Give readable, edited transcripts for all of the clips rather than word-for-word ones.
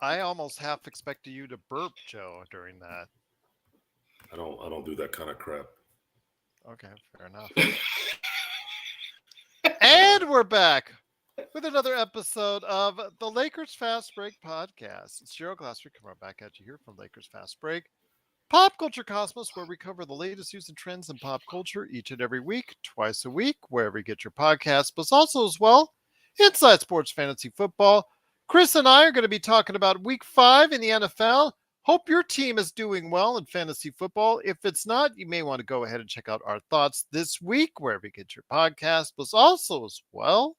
I almost half expected you to burp, Joe, during that. I don't do that kind of crap. Okay, fair enough. And we're back with another episode of the Lakers Fast Break podcast. It's Gerald Glassford coming right back at you here from Lakers Fast Break, Pop Culture Cosmos, where we cover the latest news and trends in pop culture each and every week, twice a week, wherever you get your podcasts, but also as well, Inside Sports Fantasy Football. Chris and I are going to be talking about week 5 in the NFL. Hope your team is doing well in fantasy football. If it's not, you may want to go ahead and check out our thoughts this week, wherever you get your podcast, but also as well,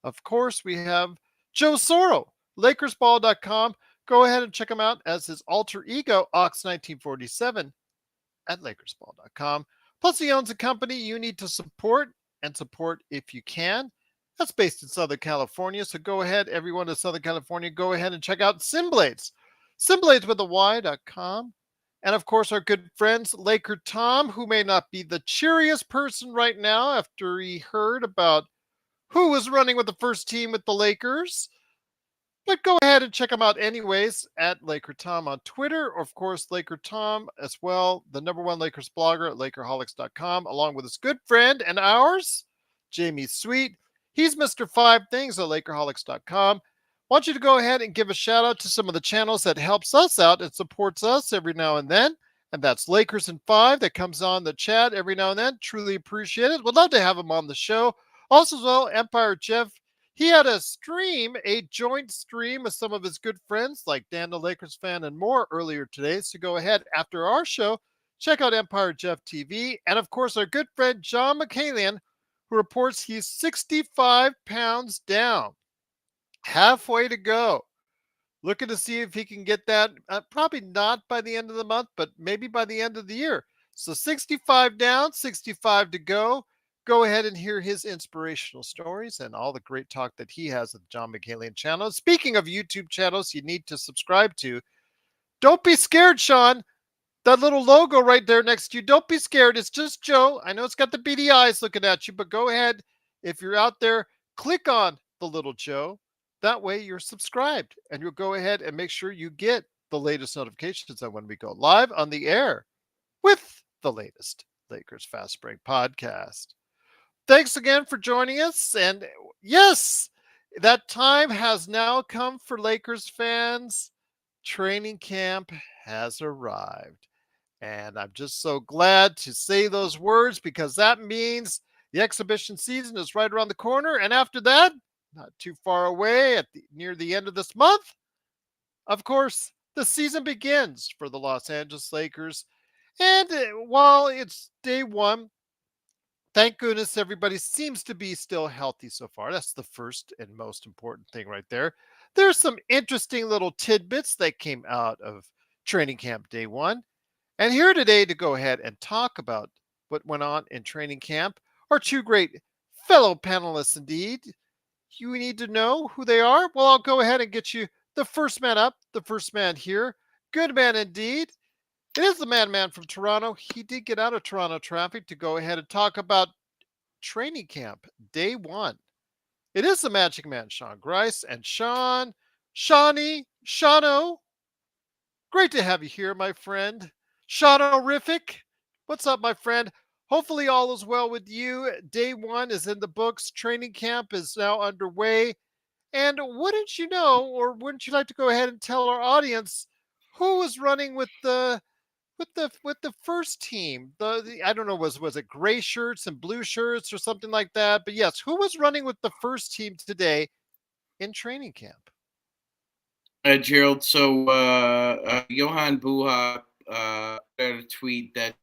of course, we have Joe Soro, LakersBall.com. Go ahead and check him out as his alter ego, Ox1947, at LakersBall.com. Plus, he owns a company you need to support and support if you can. That's based in Southern California. So go ahead, everyone in Southern California, go ahead and check out SimBlades. SimBlades with a Y.com. And of course, our good friends, LakerTom, who may not be the cheeriest person right now after he heard about who was running with the first team with the Lakers. But go ahead and check him out anyways at LakerTom on Twitter, or of course LakerTom as well, the number one Lakers blogger at Lakerholics.com, along with his good friend and ours, Jamie Sweet. He's Mr. Five Things at Lakerholics.com. Want you to go ahead and give a shout out to some of the channels that helps us out and supports us every now and then. And that's Lakers in 5 that comes on the chat every now and then. Truly appreciate it. Would love to have him on the show. Also, as well, Empire Jeff. He had a joint stream with some of his good friends like Dan the Lakers fan and more earlier today. So go ahead after our show, check out Empire Jeff TV. And of course, our good friend John McCallion, who reports he's 65 pounds down. Halfway to go. Looking to see if he can get that, probably not by the end of the month, but maybe by the end of the year. So 65 down, 65 to go. Go ahead and hear his inspirational stories and all the great talk that he has at the John McCallion channel. Speaking of YouTube channels you need to subscribe to, don't be scared, Sean. That little logo right there next to you, don't be scared. It's just Joe. I know it's got the beady eyes looking at you, but go ahead. If you're out there, click on the little Joe. That way you're subscribed and you'll go ahead and make sure you get the latest notifications on when we go live on the air with the latest Lakers Fast Break podcast. Thanks again for joining us. And yes, that time has now come for Lakers fans. Training camp has arrived. And I'm just so glad to say those words because that means the exhibition season is right around the corner. And after that, not too far away near the end of this month, of course, the season begins for the Los Angeles Lakers. And while it's day one, thank goodness everybody seems to be still healthy so far. That's the first and most important thing right there. There's some interesting little tidbits that came out of training camp day one. And here today to go ahead and talk about what went on in training camp are two great fellow panelists indeed. You need to know who they are? Well, I'll go ahead and get you the first man up, the first man here. Good man indeed. It is the man from Toronto. He did get out of Toronto traffic to go ahead and talk about training camp day one. It is the Magic Man, Sean Grice. And Sean, Shano, great to have you here, my friend. Shano-rific, what's up, my friend? Hopefully all is well with you. Day one is in the books. Training camp is now underway. And wouldn't you know, or wouldn't you like to go ahead and tell our audience who was running with the first team? The I don't know, was it gray shirts and blue shirts or something like that? But yes, who was running with the first team today in training camp? Gerald, so Johan Buha had a tweet that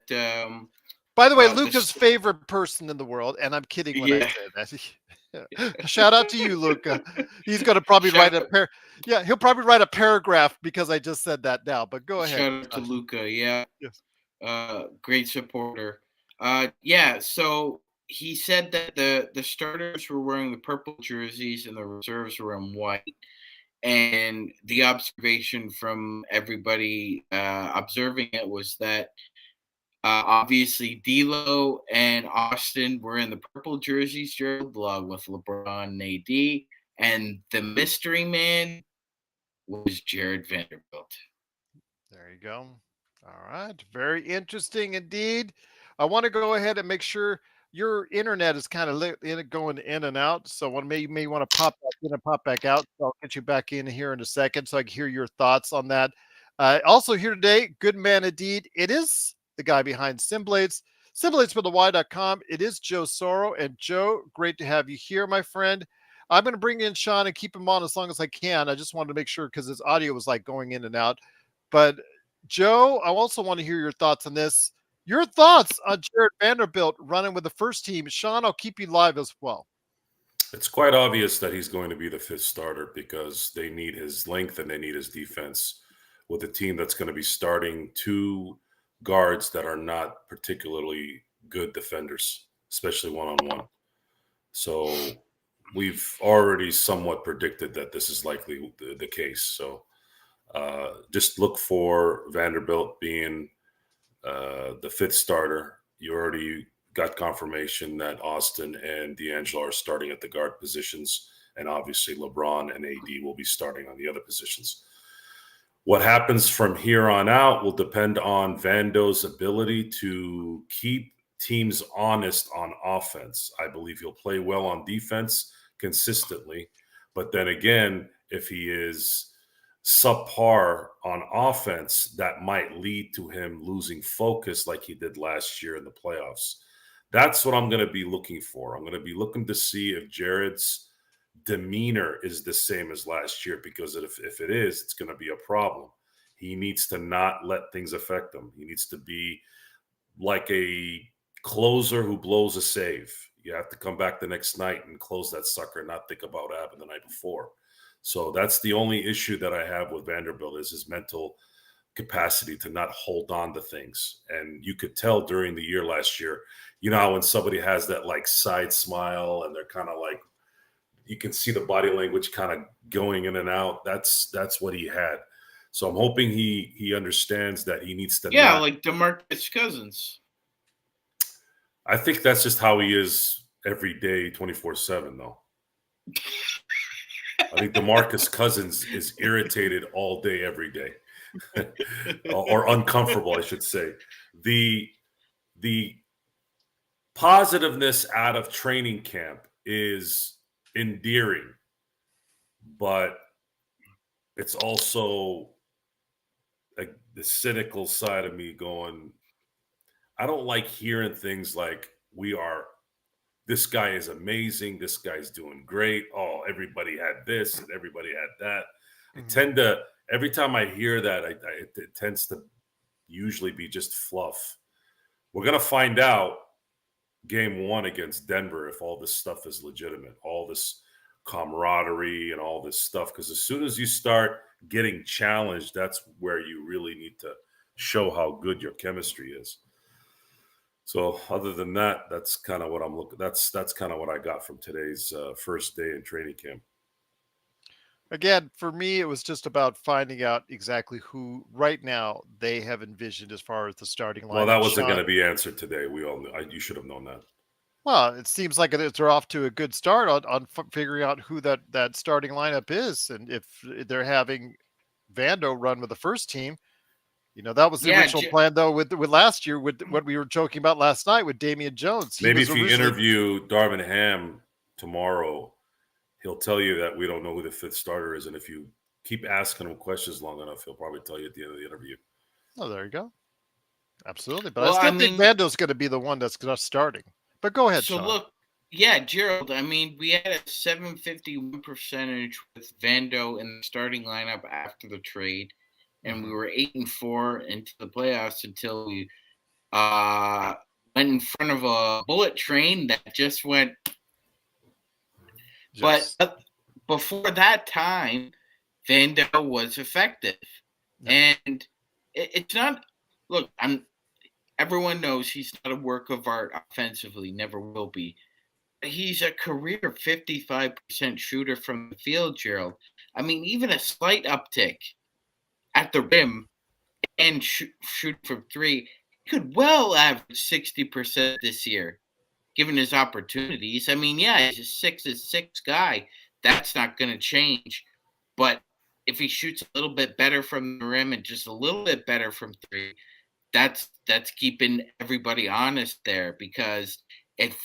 By the way, the Luca's favorite person in the world, and I'm kidding when I yeah, say that. Shout out to you, Luca. He's going to probably shout, he'll probably write a paragraph because I just said that now. But go ahead. shout out to Luca, yeah, Yes. great supporter. Yeah, so he said that the starters were wearing the purple jerseys and the reserves were in white. And the observation from everybody observing it was that obviously D'Lo and Austin were in the purple jerseys, Gerald, along with LeBron and AD. And the mystery man, was Jared Vanderbilt. There you go. All right. Very interesting indeed. I want to go ahead and make sure your internet is kind of going in and out. So you may want to pop back in and pop back out. So I'll get you back in here in a second so I can hear your thoughts on that. Also here today, good man indeed. It is the guy behind SimBlades, SimBladesWithAY.com. It is Joe Soro. And Joe, great to have you here, my friend. I'm going to bring in Sean and keep him on as long as I can. I just wanted to make sure because his audio was like going in and out. But Joe, I also want to hear your thoughts on this. Your thoughts on Jared Vanderbilt running with the first team. Sean, I'll keep you live as well. It's quite obvious that he's going to be the fifth starter because they need his length and they need his defense with a team that's going to be starting two guards that are not particularly good defenders, especially one-on-one. So we've already somewhat predicted that this is likely the case. So just look for Vanderbilt being the fifth starter. You already got confirmation that Austin and D'Angelo are starting at the guard positions, and obviously LeBron and AD will be starting on the other positions. What happens from here on out will depend on Vando's ability to keep teams honest on offense. I believe he'll play well on defense consistently, but then again, if he is subpar on offense, that might lead to him losing focus like he did last year in the playoffs. That's what I'm going to be looking for. I'm going to be looking to see if Jared's demeanor is the same as last year, because if it is, it's going to be a problem. He needs to not let things affect him. He needs to be like a closer who blows a save. You have to come back the next night and close that sucker and not think about what happened the night before. So that's the only issue that I have with Vanderbilt is his mental capacity to not hold on to things. And you could tell during the year last year, you know, when somebody has that like side smile and they're kind of like, you can see the body language kind of going in and out. That's what he had. So I'm hoping he understands that he needs to. Yeah, like DeMarcus Cousins. I think that's just how he is every day, 24/7, though. I think DeMarcus Cousins is irritated all day, every day, or uncomfortable, I should say. The positiveness out of training camp is endearing, but it's also like the cynical side of me going, I don't like hearing things like this guy is amazing. This guy's doing great. Oh, everybody had this and everybody had that. I tend to, every time I hear that, it tends to usually be just fluff. We're going to find out game one against Denver if all this stuff is legitimate, all this camaraderie and all this stuff. Because as soon as you start getting challenged, that's where you really need to show how good your chemistry is. So other than that, that's kind of what I'm looking. That's kind of what I got from today's first day in training camp. Again, for me, it was just about finding out exactly who right now they have envisioned as far as the starting line. Well, that wasn't going to be answered today. We all knew. You should have known that. Well, it seems like they're off to a good start on figuring out who that starting lineup is, and if they're having Vando run with the first team. You know, that was the original plan, though, with last year, with what we were joking about last night with Damian Jones. Maybe if you interview Darvin Ham tomorrow, he'll tell you that we don't know who the fifth starter is. And if you keep asking him questions long enough, he'll probably tell you at the end of the interview. Oh, there you go. Absolutely. But I still think Vando's going to be the one that's starting. But go ahead, Sean. Look, yeah, Gerald, I mean, we had a 751 percentage with Vando in the starting lineup after the trade. And we were 8-4 into the playoffs until we went in front of a bullet train that just went. Yes. But before that time, Vando was effective, and it's not. Look, everyone knows he's not a work of art offensively, never will be. He's a career 55% shooter from the field, Gerald. I mean, even a slight uptick at the rim and shoot from three, he could well average 60% this year, given his opportunities. I mean, yeah, he's a 6'6" guy. That's not going to change. But if he shoots a little bit better from the rim and just a little bit better from three, that's keeping everybody honest there, because if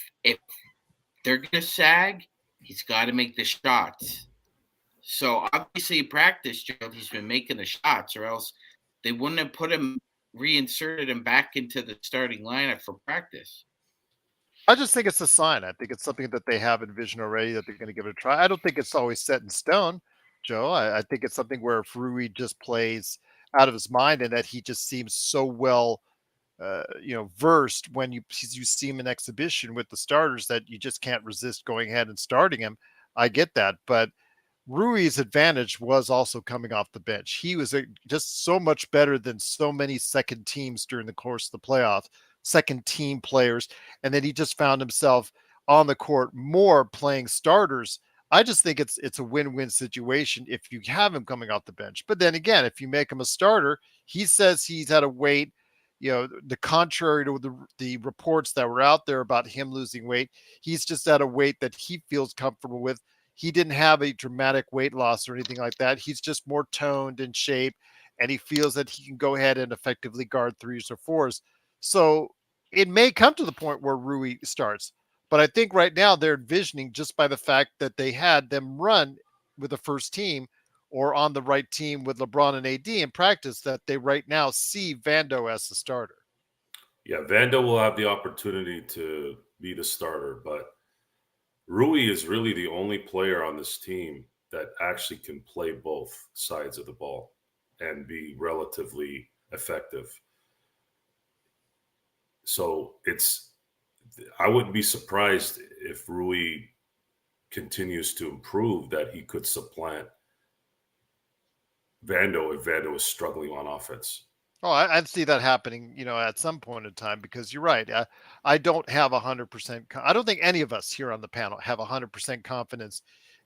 they're gonna sag, he's got to make the shots. So obviously, in practice, Gerald, he's been making the shots, or else they wouldn't have reinserted him back into the starting lineup for practice. I just think it's a sign. I think it's something that they have envisioned already that they're going to give it a try. I don't think it's always set in stone, Joe. I think it's something where if Rui just plays out of his mind and that he just seems so well, versed when you see him in exhibition with the starters that you just can't resist going ahead and starting him. I get that, but Rui's advantage was also coming off the bench. He was just so much better than so many second teams during the course of the playoffs, second team players. And then he just found himself on the court more playing starters. I just think it's a win-win situation if you have him coming off the bench. But then again, if you make him a starter, he says he's had to wait. The contrary to the reports that were out there about him losing weight, he's just at a weight that he feels comfortable with. He didn't have a dramatic weight loss or anything like that. He's just more toned in shape, and he feels that he can go ahead and effectively guard threes or fours. So it may come to the point where Rui starts, but I think right now they're envisioning, just by the fact that they had them run with the first team or on the right team with LeBron and AD in practice, that they right now see Vando as the starter. Yeah, Vando will have the opportunity to be the starter, but Rui is really the only player on this team that actually can play both sides of the ball and be relatively effective. So I wouldn't be surprised if Rui continues to improve, that he could supplant Vando if Vando is struggling on offense. Oh, I'd see that happening, at some point in time, because you're right. I don't have 100%. I don't think any of us here on the panel have 100% confidence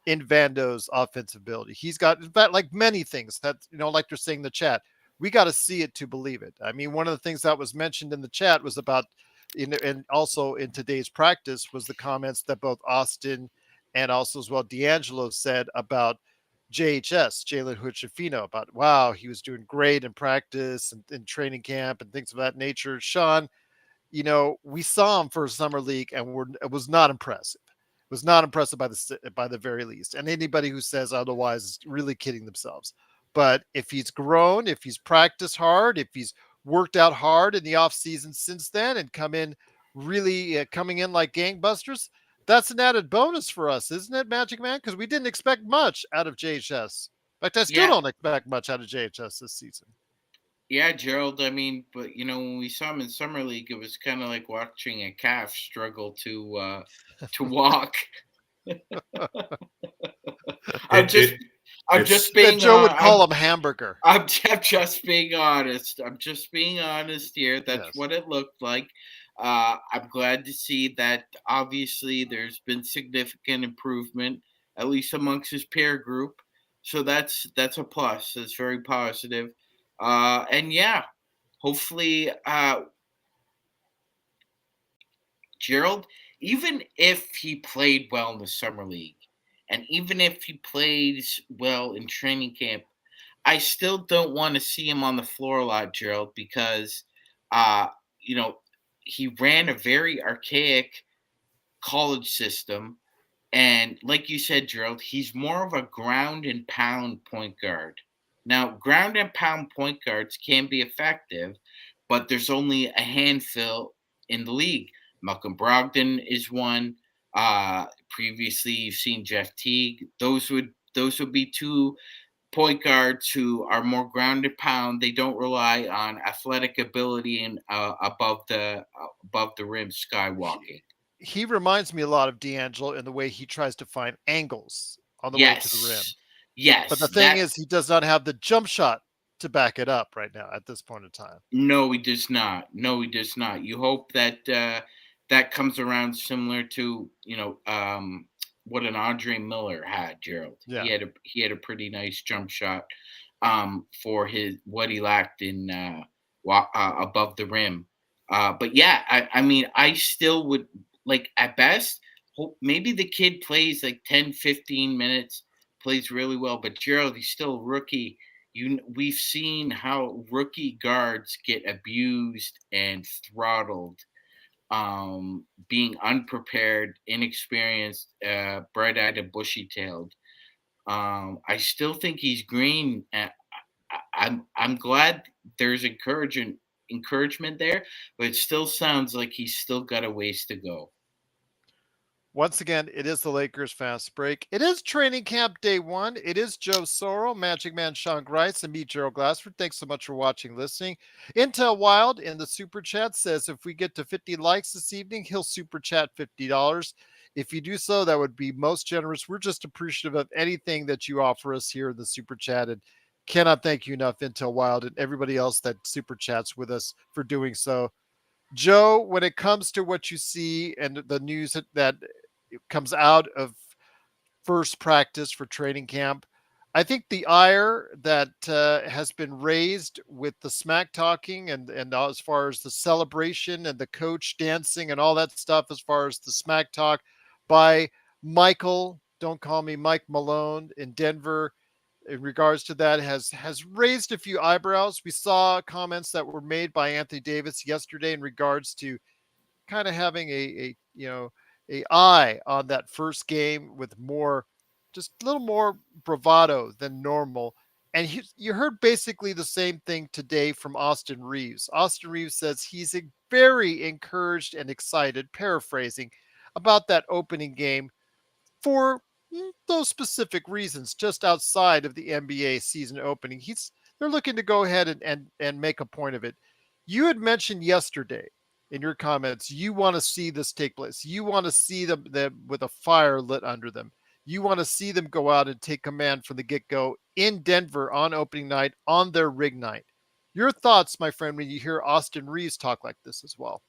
in Vando's offensive ability. He's got, in fact, like many things that, like they're saying in the chat, we got to see it to believe it. I mean, one of the things that was mentioned in the chat was about, and also in today's practice, was the comments that both Austin and also as well D'Angelo said about JHS, Jalen Hood-Schifino, about, wow, he was doing great in practice and in training camp and things of that nature. Sean, we saw him for summer league and it was not impressive. It was not impressive by the very least. And anybody who says otherwise is really kidding themselves. But if he's grown, if he's practiced hard, if he's worked out hard in the off season since then and coming in like gangbusters, that's an added bonus for us, isn't it, Magic Man? Because we didn't expect much out of JHS. In fact, I still Yeah, don't expect much out of JHS this season. yeah, Gerald. I mean, but when we saw him in summer league, it was kind of like watching a calf struggle to walk. I'm It just it I'm it's just That being Joe would call him hamburger. I'm just being honest. I'm just being honest here. That's Yes. what it looked like. I'm glad to see that obviously there's been significant improvement, at least amongst his peer group. So that's a plus. That's very positive. And yeah, hopefully, Gerald, even if he played well in the summer league, and even if he plays well in training camp, I still don't want to see him on the floor a lot, Gerald, because uh, you know, he ran a very archaic college system. And like you said, Gerald, he's more of a ground and pound point guard. Now, ground and pound point guards can be effective, but there's only a handful in the league. Malcolm Brogdon is one. Previously, you've seen Jeff Teague. Those would be two point guards who are more ground and pound. They don't rely on athletic ability and above the rim skywalking. He reminds me a lot of D'Angelo in the way he tries to find angles on the way to the rim. Yes, But yes, the thing is, he does not have the jump shot to back it up right now at this point in time. no, he does not. No, he does not. You hope that that comes around similar to what an Andre Miller had, Gerald. Yeah. He had a pretty nice jump shot for his what he lacked in above the rim. But yeah, I mean, I still would like at best hope maybe the kid plays like 10, 15 minutes plays really well. But Gerald, he's still a rookie. We've seen how rookie guards get abused and throttled, being unprepared, inexperienced, bright-eyed and bushy-tailed. I still think he's green. I'm glad there's encouragement there, but it still sounds like he's still got a ways to go. Once again, it is the Lakers Fast Break. It is training camp day one. It is Joe Sorrell, Magic Man Sean Grice, and me, Gerald Glassford. Thanks so much for watching, listening. Intel Wild in the super chat says if we get to 50 likes this evening, he'll super chat $50. If you do so, that would be most generous. We're just appreciative of anything that you offer us here in the super chat, and cannot thank you enough, Intel Wild, and everybody else that super chats with us for doing so. Joe, when it comes to what you see and the news that comes out of first practice for training camp, I think the ire that has been raised with the smack talking and as far as the celebration and the coach dancing and all that stuff, as far as the smack talk by Michael, don't call me Mike Malone in Denver, in regards to that has raised a few eyebrows. We saw comments that were made by Anthony Davis yesterday in regards to kind of having a eye on that first game with more, just a little more bravado than normal. And you heard basically the same thing today from Austin Reaves. Austin Reaves says he's very encouraged and excited, paraphrasing, about that opening game for those specific reasons, just outside of the NBA season opening. They're looking to go ahead and make a point of it. You had mentioned yesterday in your comments, you want to see this take place. You want to see them with a fire lit under them. You want to see them go out and take command from the get-go in Denver on opening night, on their rig night. Your thoughts, my friend, when you hear Austin Reeves talk like this as well?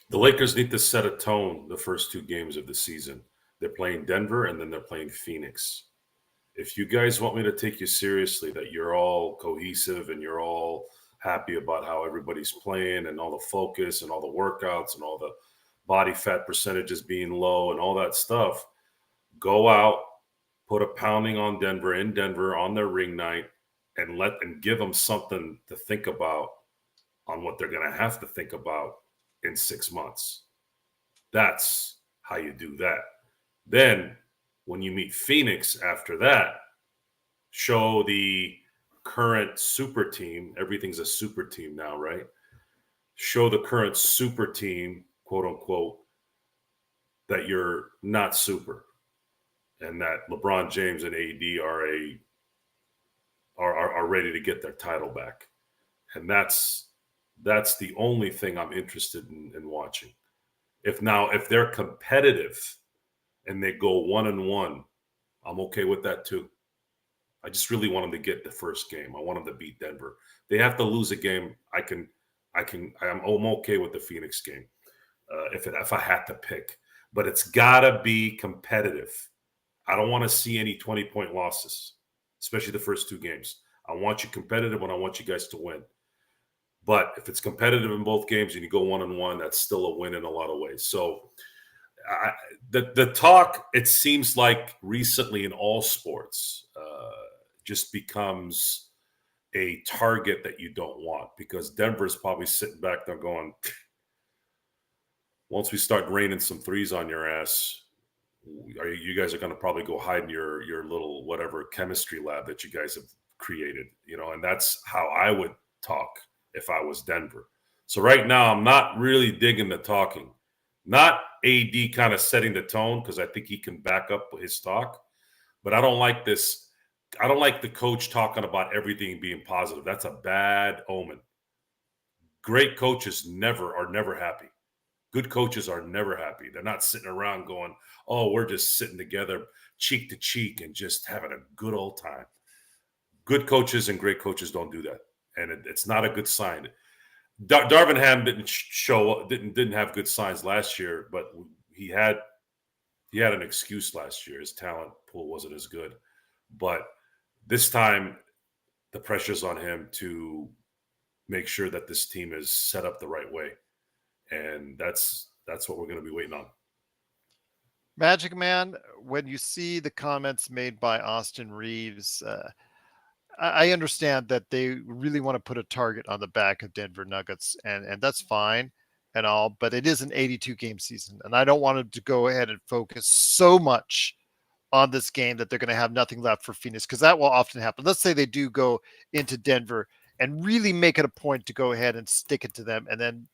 The Lakers need to set a tone the first two games of the season. They're playing Denver and then they're playing Phoenix. If you guys want me to take you seriously, that you're all cohesive and you're all happy about how everybody's playing and all the focus and all the workouts and all the body fat percentages being low and all that stuff, go out, put a pounding on Denver in Denver on their ring night and give them something to think about on what they're going to have to think about in 6 months. That's how you do that. Then when you meet Phoenix after that, show the current super team. Everything's a super team now, right? Show the current super team, quote unquote, that you're not super and that LeBron James and AD are ready to get their title back. And that's the only thing I'm interested in watching. If they're competitive and they go 1-1, I'm okay with that too. I just really want them to get the first game. I want them to beat Denver. They have to lose a game. I'm okay with the Phoenix game if I had to pick. But it's gotta be competitive. I don't want to see any 20-point losses, especially the first two games. I want you competitive and I want you guys to win. But if it's competitive in both games and you go 1-1, that's still a win in a lot of ways. So the talk, it seems like recently in all sports, just becomes a target that you don't want, because Denver's probably sitting back there going, once we start raining some threes on your ass, you guys are going to probably go hide in your little whatever chemistry lab that you guys have created, and that's how I would talk if I was Denver. So right now, I'm not really digging the talking. Not AD kind of setting the tone, because I think he can back up his talk. But I don't like this. I don't like the coach talking about everything being positive. That's a bad omen. Great coaches are never happy. Good coaches are never happy. They're not sitting around going, oh, we're just sitting together cheek to cheek and just having a good old time. Good coaches and great coaches don't do that. And it's not a good sign. Darvin Ham didn't have good signs last year, but he had an excuse last year. His talent pool wasn't as good. But this time, the pressure's on him to make sure that this team is set up the right way. And that's what we're going to be waiting on. Magic Man, when you see the comments made by Austin Reeves, I understand that they really want to put a target on the back of Denver Nuggets, and that's fine and all, but it is an 82 game season, and I don't want them to go ahead and focus so much on this game that they're going to have nothing left for Phoenix, because that will often happen. Let's say they do go into Denver and really make it a point to go ahead and stick it to them, and then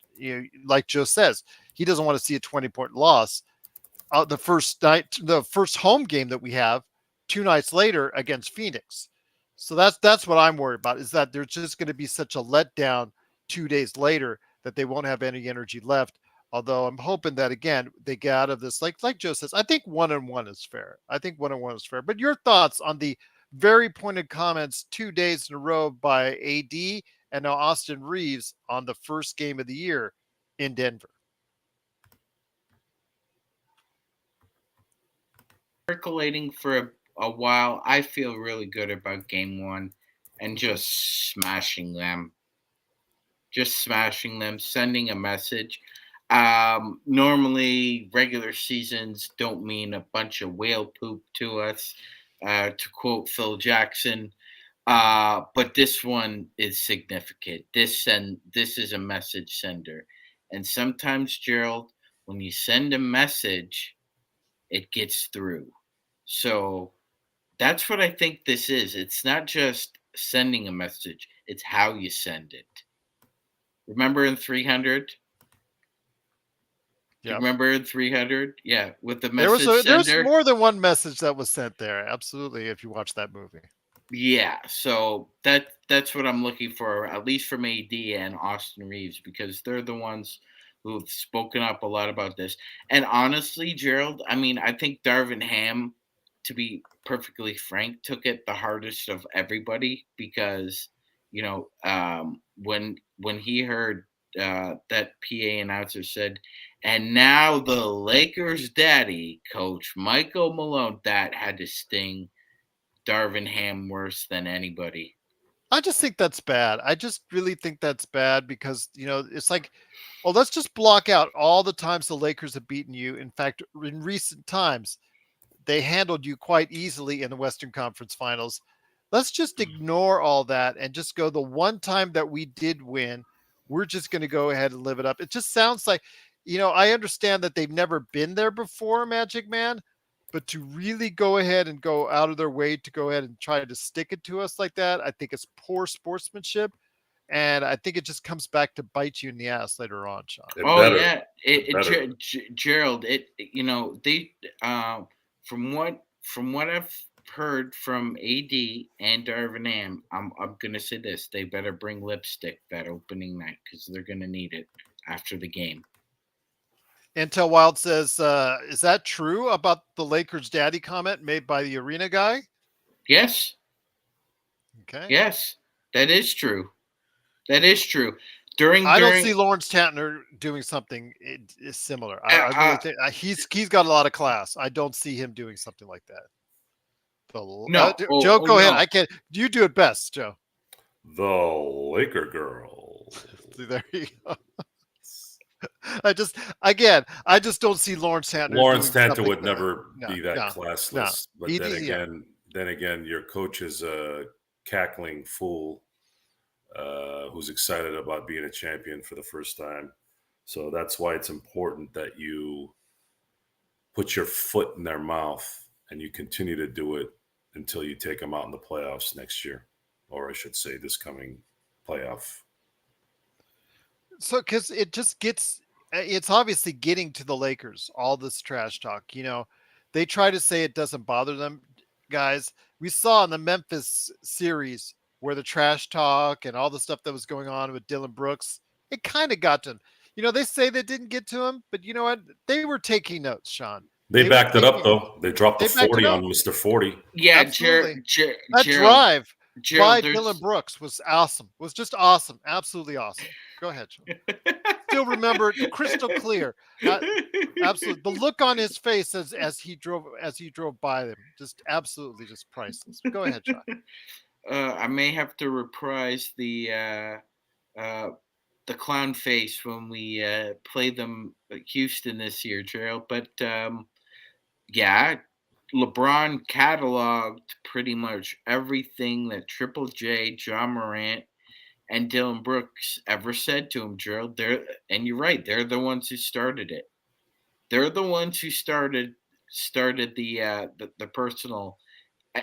like Joe says, he doesn't want to see a 20-point loss the first home game that we have 2 nights later against Phoenix. So that's what I'm worried about, is that there's just going to be such a letdown 2 days later that they won't have any energy left. Although I'm hoping that again they get out of this, like Joe says, I think 1-1 is fair. I think 1-1 is fair. But your thoughts on the very pointed comments 2 days in a row by AD and now Austin Reeves on the first game of the year in Denver? Percolating for a while. I feel really good about game one and just smashing them. Sending a message. Normally, regular seasons don't mean a bunch of whale poop to us, to quote Phil Jackson. But this one is significant. This is a message sender. And sometimes, Gerald, when you send a message, it gets through. So that's what I think this is. It's not just sending a message, it's how you send it. Remember in 300? Yeah. Remember in 300? Yeah, with the message there's sender. more than one message that was sent there. Absolutely, if you watch that movie. Yeah, so that's what I'm looking for, at least from AD and Austin Reeves, because they're the ones who've spoken up a lot about this. And honestly, Gerald, I mean, I think Darvin Ham, to be perfectly frank, took it the hardest of everybody, because when he heard that PA announcer said, "And now the Lakers' daddy, Coach Michael Malone," that had to sting Darvin Ham worse than anybody. I just think that's bad. I just really think that's bad because, it's like, well, let's just block out all the times the Lakers have beaten you. In fact, in recent times, they handled you quite easily in the Western Conference Finals. Let's just ignore all that and just go the one time that we did win. We're just going to go ahead and live it up. It just sounds like, I understand that they've never been there before, Magic Man, but to really go ahead and go out of their way to go ahead and try to stick it to us like that, I think it's poor sportsmanship. And I think it just comes back to bite you in the ass later on, Sean. Gerald, they from what I've heard from AD and Darvin Ham, I'm gonna say this: they better bring lipstick that opening night, because they're gonna need it after the game. Intel Wild says, is that true about the Lakers daddy comment made by the arena guy? Yes. Okay. Yes, that is true. That is true. I don't see Lawrence Tatner doing something similar. I really think he's got a lot of class. I don't see him doing something like that. No, Joe, go ahead. No. I can't. You do it best, Joe. The Laker girl. There you go. I just don't see Lawrence Tatner. Lawrence Tatner would never be that classless. No. But then again, your coach is a cackling fool who's excited about being a champion for the first time. So that's why it's important that you put your foot in their mouth and you continue to do it until you take them out in the playoffs next year, or I should say this coming playoff. So, because it's obviously getting to the Lakers, all this trash talk. They try to say it doesn't bother them, guys. We saw in the Memphis series where the trash talk and all the stuff that was going on with Dylan Brooks, it kind of got to him. They say they didn't get to him, but you know what? They were taking notes, Sean. They backed it up, though. They dropped the 40 on Mr. 40. Yeah, absolutely. That drive by Dylan Brooks was awesome. Was just awesome. Absolutely awesome. Go ahead, Sean. Still remember it crystal clear. Absolutely. The look on his face as he drove by them, just absolutely just priceless. Go ahead, Sean. I may have to reprise the clown face when we play them Houston this year, Gerald. But yeah, LeBron cataloged pretty much everything that Triple J, John Morant, and Dylan Brooks ever said to him, Gerald. And you're right, they're the ones who started it. They're the ones who started the personal,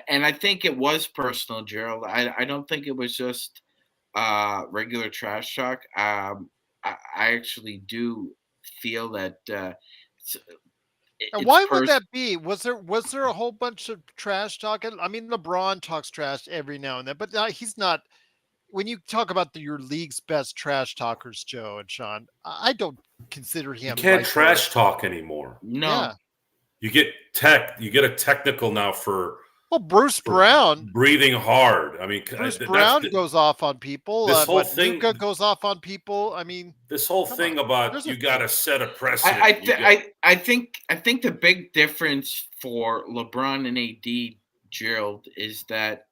and I think it was personal, Gerald. I don't think it was just regular trash talk. I actually do feel that it's, And it's why would that be? Was there a whole bunch of trash talking? I mean, LeBron talks trash every now and then, but he's not. When you talk about your league's best trash talkers, Joe and Sean, I don't consider You him can't right there. trash talk anymore. No. Yeah. You get a technical now for Well, Bruce Brown. breathing hard. I mean, Bruce that's Brown goes off on people. this whole What thing. Luca goes off on people. I mean, This whole come on. thing about There's a you got to set a I precedent. I think the big difference for LeBron and AD, Gerald, is that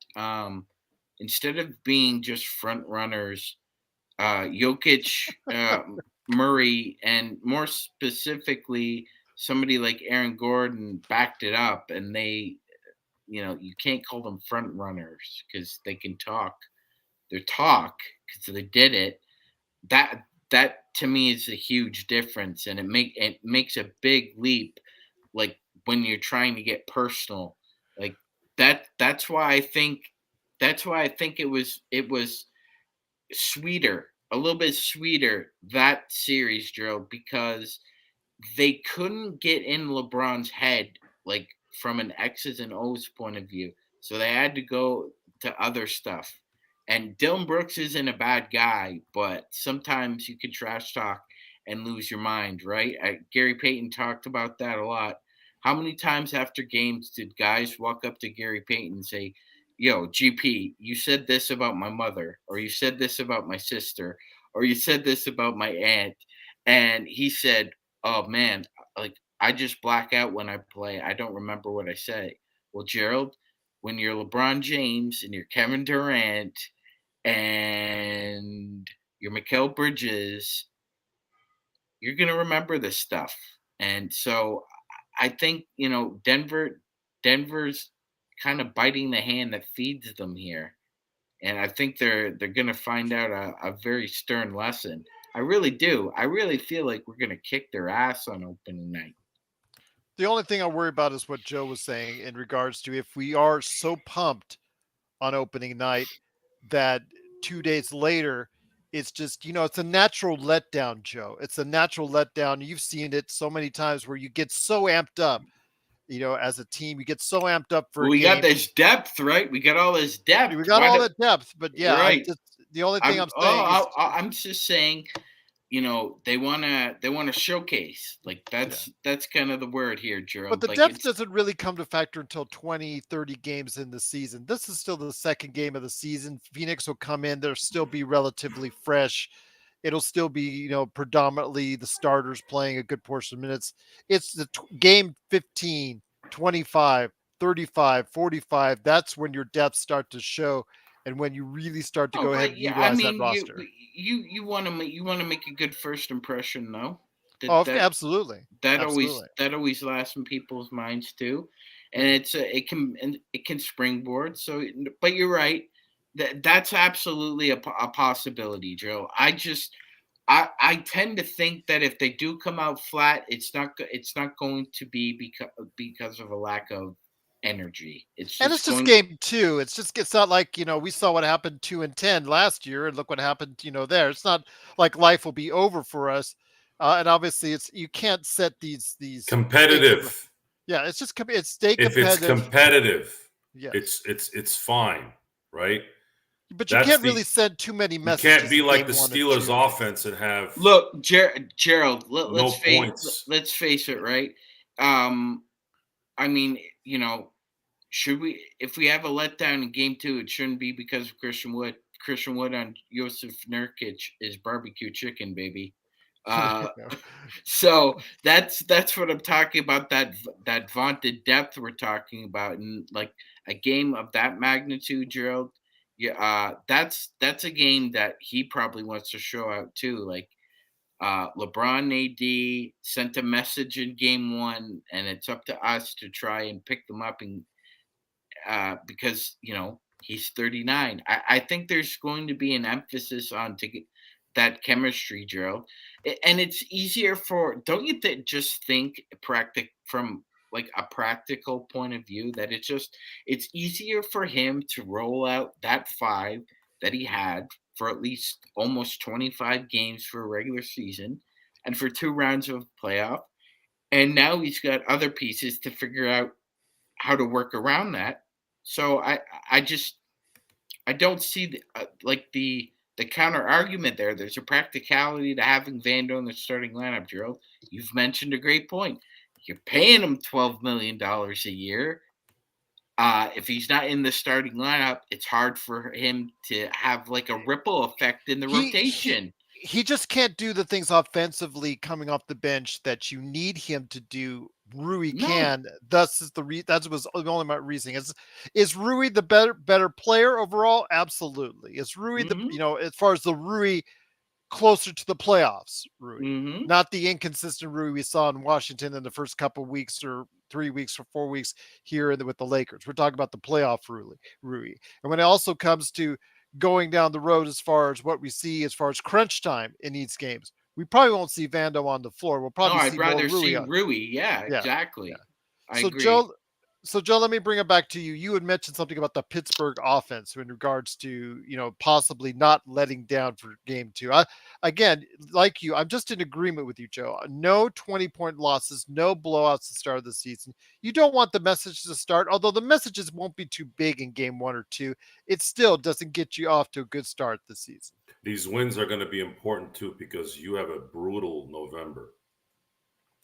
instead of being just front runners, Jokic, Murray, and more specifically somebody like Aaron Gordon backed it up, and you can't call them front runners because they can talk. Their talk because they did it. That to me is a huge difference, and it makes a big leap. Like when you're trying to get personal, like that's why I think it was sweeter, a little bit sweeter, that series, Gerald, because they couldn't get in LeBron's head, like from an X's and O's point of view. So they had to go to other stuff. And Dylan Brooks isn't a bad guy, but sometimes you can trash talk and lose your mind, right? Gary Payton talked about that a lot. How many times after games did guys walk up to Gary Payton and say, "Yo, GP, you said this about my mother, or you said this about my sister, or you said this about my aunt," and he said, "Oh man, like I just black out when I play. I don't remember what I say." Well, Gerald, when you're LeBron James and you're Kevin Durant and you're Mikal Bridges, you're gonna remember this stuff. And so I think Denver's kind of biting the hand that feeds them here, and I think they're gonna find out a very stern lesson. I really do. I really feel like we're gonna kick their ass on opening night. the only thing I worry about is what Joe was saying in regards to if we are so pumped on opening night that 2 days later, it's just, it's a natural letdown, Joe. It's a natural letdown. You've seen it so many times where you get so amped up, as a team, you get so amped up for Well, a we got game. this depth, right? We got all this depth. We got all that depth, but yeah, Right. the only thing I'm saying is, I'm just saying, they wanna showcase. Like that's kind of the word here, but Gerald. the Like depth it's doesn't really come to factor until 20, 30 games in the season. This is still the second game of the season. Phoenix will come in, they'll still be relatively fresh. It'll still be, predominantly the starters playing a good portion of minutes. It's the game 15, 25, 35, 45. That's when your depth start to show and when you really start to oh go ahead right, and yeah. I utilize that mean, roster. you want to make a good first impression, though. Oh, That that absolutely. that always Absolutely. that always lasts in people's minds too, and Yeah. it can springboard. So, but you're right. That's absolutely a possibility, Joe. I tend to think that if they do come out flat, it's not going to be because of a lack of energy. It's And it's just just going. game two. It's not like, we saw what happened 2-10 last year and look what happened, there. It's not like life will be over for us. And obviously you can't set these things. Competitive. Yeah, it's just it's stay If it's competitive. competitive, Yes. it's fine, right? But you That's can't the really send too many You can't messages be in like game the one and Steelers two. offense and have Look, Gerald. no points. Let's face it, Yeah. right? I mean, should we, if we have a letdown in game two, it shouldn't be because of Christian Wood. Christian Wood on Joseph Nurkic is barbecue chicken, baby. Uh, so that's what I'm talking about. That vaunted depth we're talking about, and like a game of that magnitude, Gerald. Yeah, that's a game that he probably wants to show out too. Like LeBron and AD sent a message in game one, and it's up to us to try and pick them up and because he's 39. I think there's going to be an emphasis on to get that chemistry, Gerald, and it's easier for. Don't you just think from like a practical point of view that it's easier for him to roll out that five that he had for at least almost 25 games for a regular season and for 2 rounds of playoff, and now he's got other pieces to figure out how to work around that. So I don't see the counter argument there. There's a practicality to having Vando in the starting lineup, Gerald. You've mentioned a great point. You're paying him $12 million a year. If he's not in the starting lineup, it's hard for him to have like a ripple effect in the rotation. He just can't do the things offensively coming off the bench that you need him to do. Rui can. Thus is that was only my reasoning. Is Rui the better player overall? Absolutely. Is Rui as far as the Rui closer to the playoffs, Rui, not the inconsistent Rui we saw in Washington in the first couple of weeks or 3 weeks or 4 weeks here with the Lakers. We're talking about the playoff Rui. And when it also comes to going down the road as far as what we see as far as crunch time in these games, we probably won't see Vando on the floor. We'll probably see I'd rather more Rui see Rui. Yeah, exactly. Yeah. I So agree. Joe, let me bring it back to you. You had mentioned something about the Pittsburgh offense in regards to, possibly not letting down for game two. Again, like you, I'm just in agreement with you, Joe. No 20-point losses, no blowouts at the start of the season. You don't want the message to start, although the messages won't be too big in game 1 or 2. It still doesn't get you off to a good start this season. These wins are going to be important too because you have a brutal November.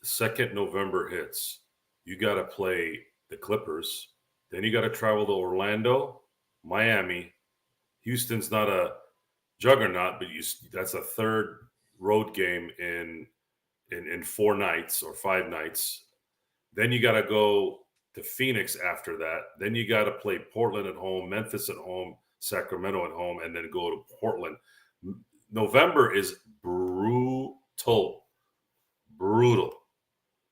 The second November hits, you got to play the Clippers. Then you got to travel to Orlando, Miami. Houston's not a juggernaut, but that's a third road game in 4 nights or 5 nights. Then you got to go to Phoenix after that. Then you got to play Portland at home, Memphis at home, Sacramento at home, and then go to Portland. November is brutal.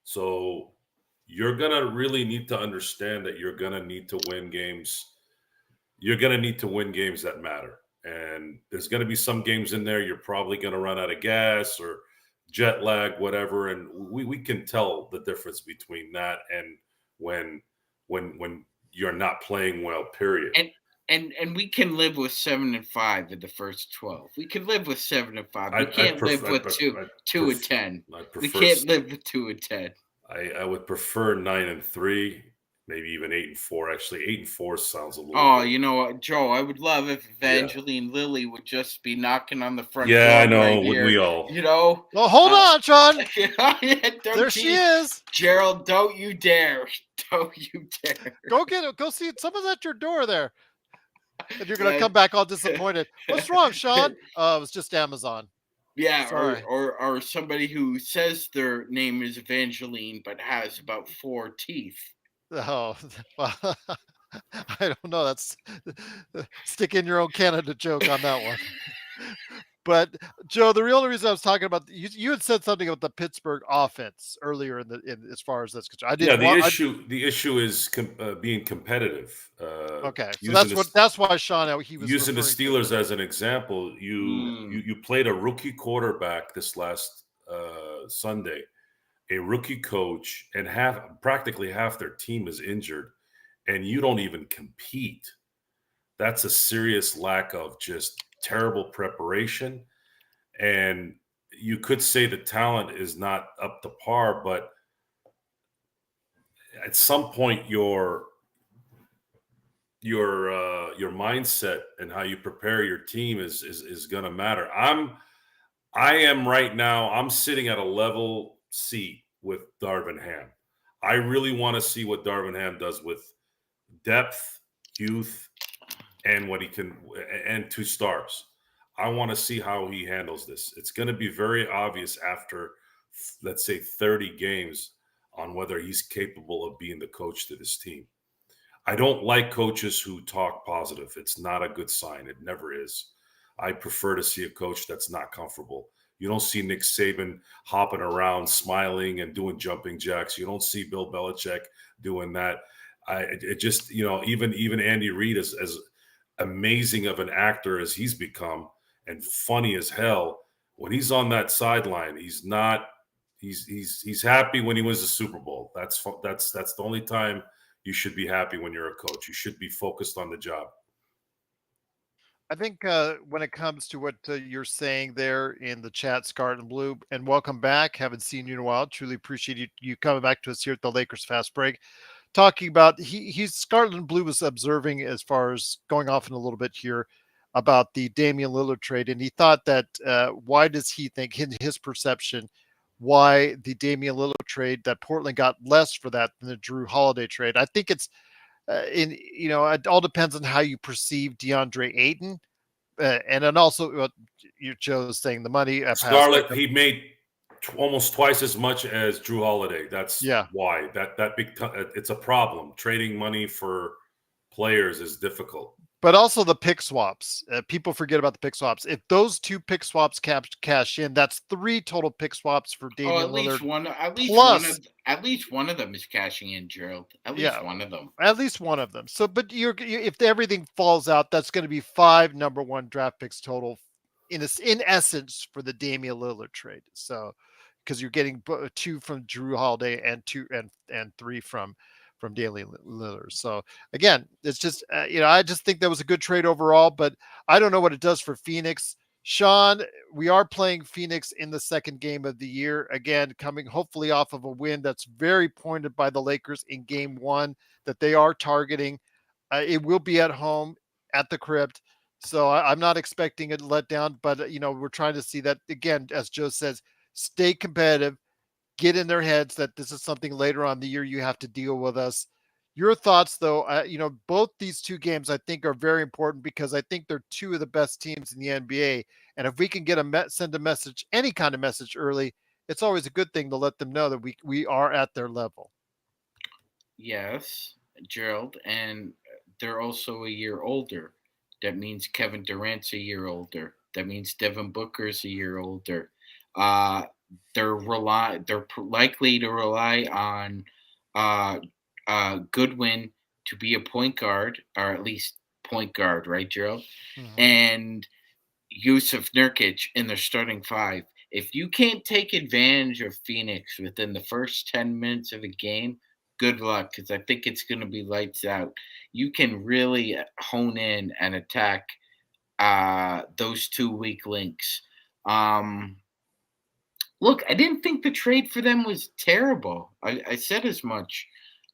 So you're going to really need to understand that you're going to need to win games. You're going to need to win games that matter. And there's going to be some games in there you're probably going to run out of gas or jet lag, whatever. And we can tell the difference between that and when you're not playing well, period. And we can live with 7-5 in the first 12. We can live with 7-5. We can't live with 2-10. We can't live with 2-10. I would prefer 9-3, maybe even 8-4. Actually, 8-4 sounds a little. Oh, you know what, Joe? I would love if Evangeline Lilly would just be knocking on the front door. Yeah, I know. Right would here. we all? Well, hold on, Sean. There she is. Gerald, don't you dare! Don't you dare! Go get it. Go see it. Someone's at your door there. And you're going to come back all disappointed. What's wrong, Sean? It was just Amazon. Yeah, or somebody who says their name is Evangeline but has about 4 teeth. Oh, well, I don't know. That's stick in your own Canada joke on that one. But Joe, the real reason I was talking about you had said something about the Pittsburgh offense earlier in as far as that's concerned. The issue is being competitive. Okay, so that's why Sean he was using the Steelers as an example. You played a rookie quarterback this last Sunday, a rookie coach, and practically half their team is injured, and you don't even compete. That's a serious lack of just terrible preparation. And you could say the talent is not up to par, but at some point your mindset and how you prepare your team is going to matter. I am right now, I'm sitting at a level seat with Darvin Ham. I really want to see what Darvin Ham does with depth, youth, and what he can, and 2 stars. I want to see how he handles this. It's going to be very obvious after, let's say, 30 games on whether he's capable of being the coach to this team. I don't like coaches who talk positive. It's not a good sign. It never is. I prefer to see a coach that's not comfortable. You don't see Nick Saban hopping around, smiling and doing jumping jacks. You don't see Bill Belichick doing that. It just, even Andy Reid, as amazing of an actor as he's become and funny as hell, when he's on that sideline, he's not. He's happy when he wins the Super Bowl. That's the only time you should be happy when you're a coach. You should be focused on the job. I think when it comes to what you're saying there in the chat, Scarlet and Blue, and welcome back. Haven't seen you in a while. Truly appreciate you coming back to us here at the Lakers Fast Break. Talking about he's Scarlet and Blue was observing as far as going off in a little bit here about the Damian Lillard trade, and he thought that why does he think in his perception why the Damian Lillard trade that Portland got less for that than the Drew Holiday trade? I think it's it all depends on how you perceive DeAndre Ayton, and then also what you chose saying the money. Scarlett, he made almost twice as much as Drew Holiday. That's why it's a problem. Trading money for players is difficult. But also the pick swaps. People forget about the pick swaps. If those two pick swaps cash in, that's 3 total pick swaps for Damian Lillard. At least one of them is cashing in, Gerald. At least one of them. At least one of them. So, but if everything falls out, that's going to be 5 number 1 draft picks total, in essence, for the Damian Lillard trade. So, because you're getting 2 from Drew Holiday and 3 from Damian Lillard. So again, it's just I just think that was a good trade overall, but I don't know what it does for Phoenix. Sean, we are playing Phoenix in the second game of the year. Again, coming hopefully off of a win that's very pointed by the Lakers in game 1 that they are targeting. It will be at home at the Crypt. So I'm not expecting a letdown, but we're trying to see that again, as Joe says, stay competitive. Get in their heads that this is something later on the year you have to deal with us. Your thoughts, though, both these 2 games I think are very important because I think they're 2 of the best teams in the NBA. And if we can send a message, any kind of message early, it's always a good thing to let them know that we are at their level. Yes, Gerald, and they're also a year older. That means Kevin Durant's a year older. That means Devin Booker's a year older. They're likely to rely on Goodwin to be a point guard, or at least point guard, right, Gerald? Mm-hmm. And Yusuf Nurkic in their starting 5. If you can't take advantage of Phoenix within the first 10 minutes of a game, good luck, because I think it's going to be lights out. You can really hone in and attack those 2 weak links. Look, I didn't think the trade for them was terrible. I said as much.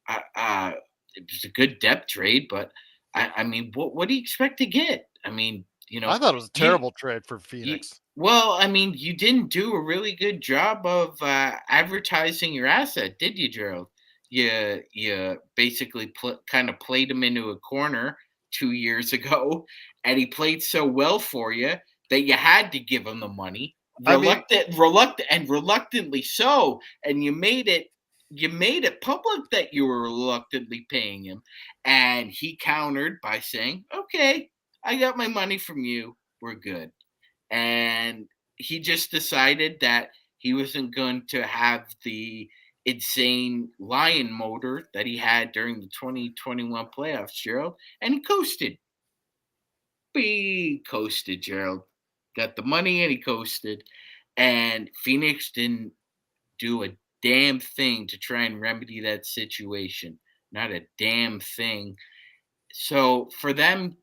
It was a good depth trade, but I mean, what do you expect to get? I mean, I thought it was a terrible trade for Phoenix. You didn't do a really good job of advertising your asset, did you, Gerald? You basically kind of played him into a corner 2 years ago, and he played so well for you that you had to give him the money. Reluctantly so, and you made it public that you were reluctantly paying him, and he countered by saying, "Okay, I got my money from you. We're good." And he just decided that he wasn't going to have the insane lion motor that he had during the 2021 playoffs, Gerald, and he coasted. He coasted, Gerald. Got the money and he coasted. And Phoenix didn't do a damn thing to try and remedy that situation. Not a damn thing. So for them,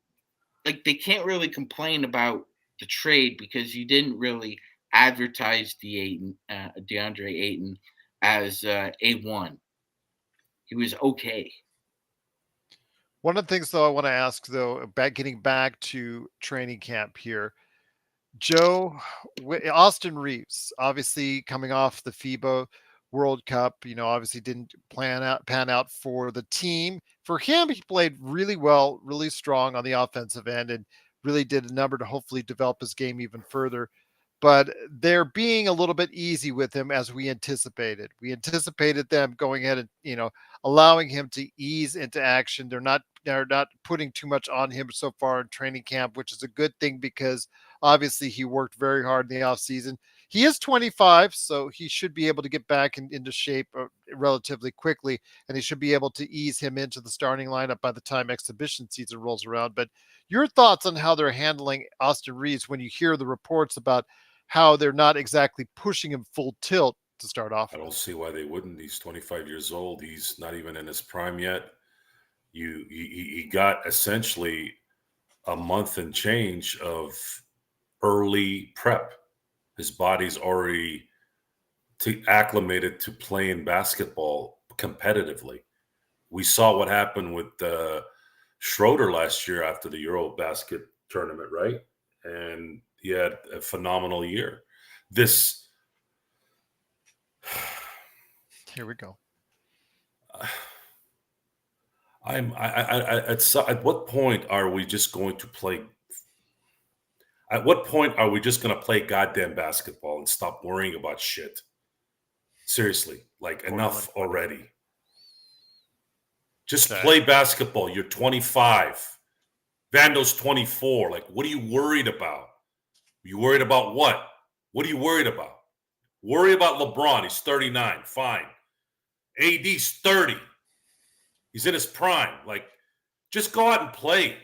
like, they can't really complain about the trade because you didn't really advertise DeAndre Ayton as A1. He was okay. One of the things, though, I want to ask, though, about getting back to training camp here, Joe, Austin Reeves, obviously coming off the FIBA World Cup, obviously didn't pan out for the team. For him, he played really well, really strong on the offensive end, and really did a number to hopefully develop his game even further. But they're being a little bit easy with him as we anticipated. We anticipated them going ahead and, allowing him to ease into action. They're not putting too much on him so far in training camp, which is a good thing because obviously he worked very hard in the offseason. He is 25, so he should be able to get back into shape relatively quickly, and he should be able to ease him into the starting lineup by the time exhibition season rolls around. But your thoughts on how they're handling Austin Reeves when you hear the reports about how they're not exactly pushing him full tilt to start off I with? don't see why they wouldn't. He's 25 years old. He's not even in his prime yet. He got essentially a month and change of early prep. His body's already acclimated to playing basketball competitively. We saw what happened with Schroeder last year after the Eurobasket tournament, right? And he had a phenomenal year. Here we go. At what point are we just going to play? At what point are we just going to play goddamn basketball and stop worrying about shit? Seriously, like enough already. Just play basketball. You're 25. Vando's 24. Like, what are you worried about? You worried about what? What are you worried about? Worry about LeBron. He's 39. Fine. AD's 30. He's in his prime. Like, just go out and play.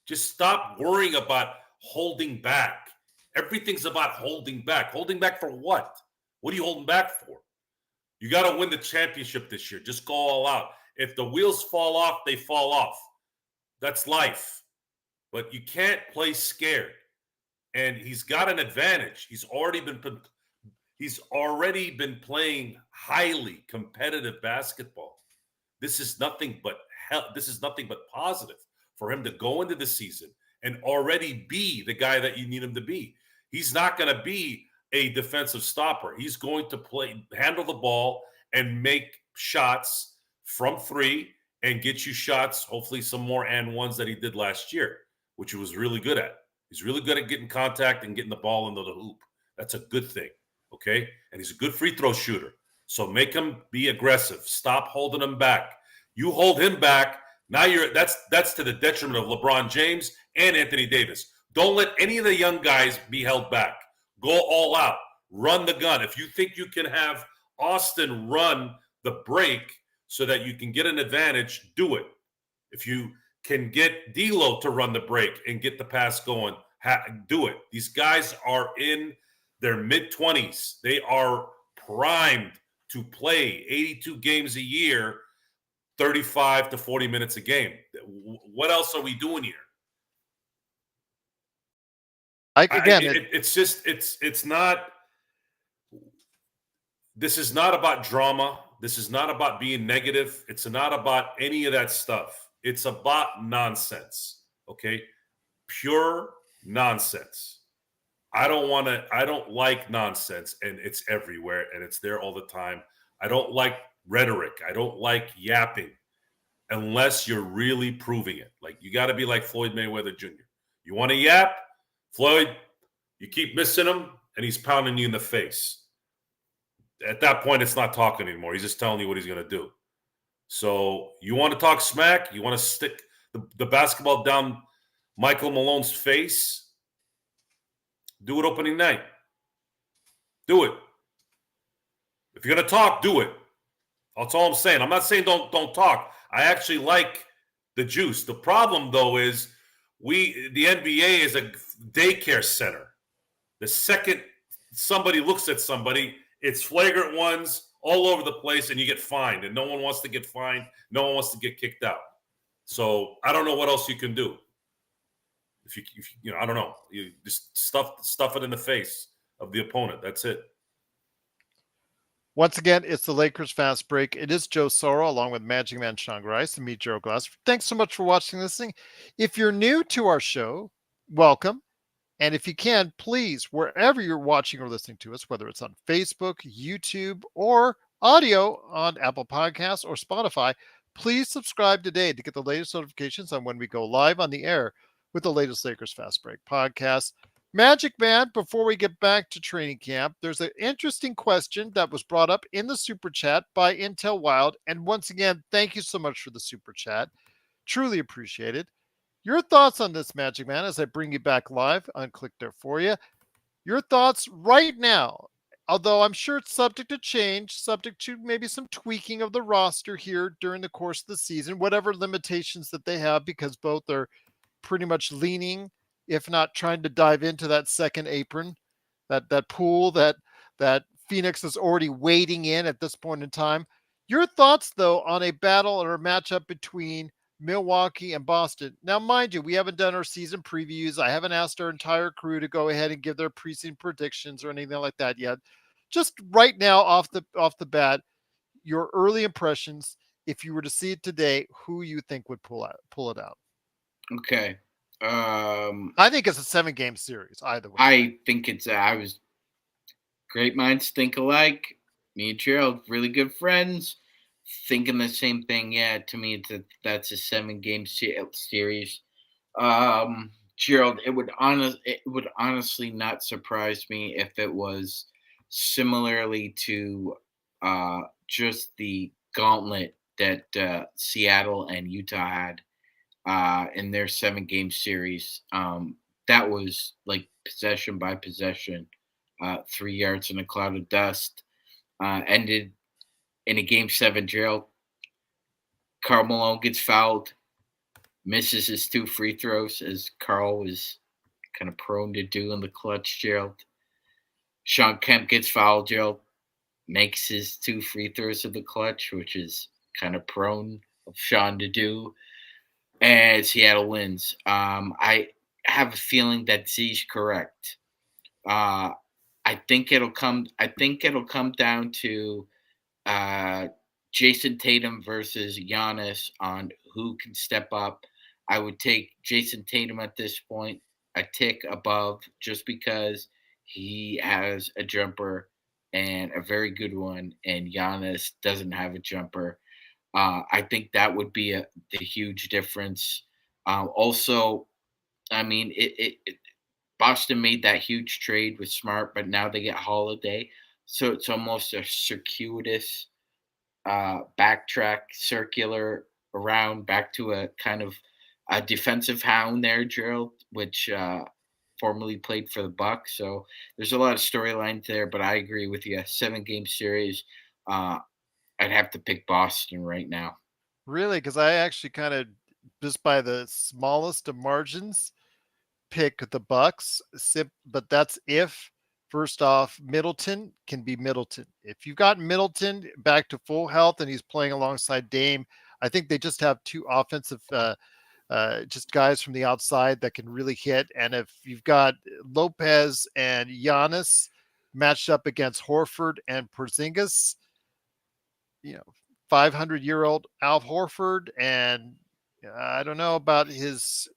Just stop worrying about holding back. Everything's about holding back. Holding back for what? What are you holding back for? You got to win the championship this year. Just go all out. If the wheels fall off, they fall off. That's life. But you can't play scared. And he's got an advantage. He's already been playing highly competitive basketball. This is nothing but positive for him to go into the season and already be the guy that you need him to be. He's not going to be a defensive stopper. He's going to handle the ball and make shots from three and get you shots, hopefully some more and ones that he did last year, which he was really good at. He's really good at getting contact and getting the ball into the hoop. That's a good thing, okay? And he's a good free throw shooter. So make him be aggressive. Stop holding him back. You hold him back, now that's to the detriment of LeBron James and Anthony Davis. Don't let any of the young guys be held back. Go all out. Run the gun. If you think you can have Austin run the break so that you can get an advantage, do it. If you can get D'Lo to run the break and get the pass going, do it. These guys are in their mid-20s. They are primed to play 82 games a year, 35 to 40 minutes a game. What else are we doing here? It's not. This is not about drama. This is not about being negative. It's not about any of that stuff. It's about nonsense. Okay? Pure nonsense. I don't like nonsense, and it's everywhere, and it's there all the time. I don't like rhetoric. I don't like yapping unless you're really proving it. Like, you got to be like Floyd Mayweather Jr. You want to yap? Floyd, you keep missing him, and he's pounding you in the face. At that point, it's not talking anymore. He's just telling you what he's going to do. So you want to talk smack? You want to stick the basketball down Michael Malone's face? Do it opening night. Do it. If you're going to talk, do it. That's all I'm saying. I'm not saying don't talk. I actually like the juice. The problem, though, is the NBA is a daycare center. The second somebody looks at somebody, it's flagrant ones all over the place, and you get fined. And no one wants to get fined. No one wants to get kicked out. So I don't know what else you can do. If you I don't know. You just stuff it in the face of the opponent. That's it. Once again, it's the Lakers Fast Break. It is Joe Soro along with Magic Man Sean Grice and me, Gerald Glass. Thanks so much for watching this thing. If you're new to our show, welcome. And if you can, please, wherever you're watching or listening to us, whether it's on Facebook, YouTube, or audio on Apple Podcasts or Spotify, please subscribe today to get the latest notifications on when we go live on the air with the latest Lakers Fast Break podcast. Magic Man, before we get back to training camp, there's an interesting question that was brought up in the super chat by Intel Wild. And once again, thank you so much for the super chat. Truly appreciated. Your thoughts on this, Magic Man, as I bring you back live on Click There for you. Your thoughts right now although I'm sure it's subject to change, subject to maybe some tweaking of the roster here during the course of the season, whatever limitations that they have, because both are pretty much leaning, if not trying to dive into that second apron, that pool that Phoenix is already wading in at this point in time. Your thoughts, though, on a battle or a matchup between Milwaukee and Boston. Now, mind you, we haven't done our season previews. I haven't asked our entire crew to go ahead and give their preseason predictions or anything like that yet. Just right now, off the bat, your early impressions. If you were to see it today, who you think would pull it out? Okay. I think it's a 7-game series either way. I think it's I was great minds think alike. Me and Gerald, really good friends, thinking the same thing. Yeah, to me, that's a 7-game series. Gerald, it would honestly not surprise me if it was similarly to just the gauntlet that Seattle and Utah had in their 7-game series. That was like possession by possession, 3 yards in a cloud of dust. Ended in a game 7 drill. Karl Malone gets fouled, misses his 2 free throws, as Karl was kind of prone to do in the clutch, Gerald. Sean Kemp gets fouled, Gerald, makes his 2 free throws in the clutch, which is kind of prone of Sean to do. And Seattle wins. I have a feeling that Z's correct. I think it'll come down to Jason Tatum versus Giannis on who can step up. I would take Jason Tatum at this point a tick above, just because he has a jumper and a very good one, and Giannis doesn't have a jumper. I think that would be the huge difference. Also, I mean, Boston made that huge trade with Smart, but now they get Holiday, so it's almost a circuitous backtrack, circular around back to a kind of a defensive hound there, Gerald, which formerly played for the Bucks. So there's a lot of storylines there, but I agree with you. 7-game series. Uh, I'd have to pick Boston right now. Really? Because I actually kind of, just by the smallest of margins, pick the Bucks. But that's if, first off, Middleton can be Middleton. If you've got Middleton back to full health and he's playing alongside Dame, I think they just have two offensive, just guys from the outside that can really hit. And if you've got Lopez and Giannis matched up against Horford and Porzingis, 500-year-old Al Horford, and I don't know about his,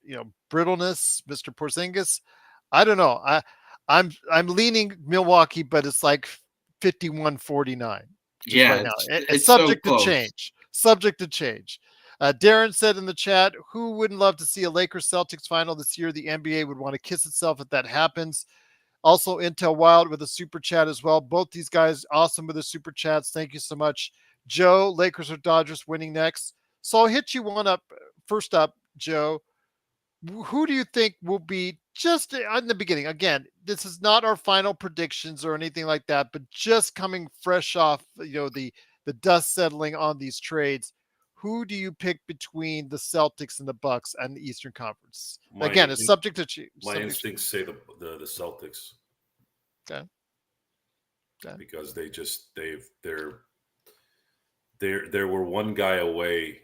brittleness, Mr. Porzingis. I don't know. I'm leaning Milwaukee, but it's like 51-49 just Yeah, right now. It's it's so subject to close. change. Subject to change. Darren said in the chat, who wouldn't love to see a Lakers Celtics final this year? The NBA would want to kiss itself if that happens. Also, Intel Wild with a super chat as well. Both these guys awesome with the super chats. Thank you so much. Joe, Lakers or Dodgers winning next. So I'll hit you one up. First up, Joe, who do you think will be, just in the beginning? Again, this is not our final predictions or anything like that, but just coming fresh off, the dust settling on these trades. Who do you pick between the Celtics and the Bucks and the Eastern Conference? Again, it's subject to change. My instincts say the Celtics. Okay. Because they were one guy away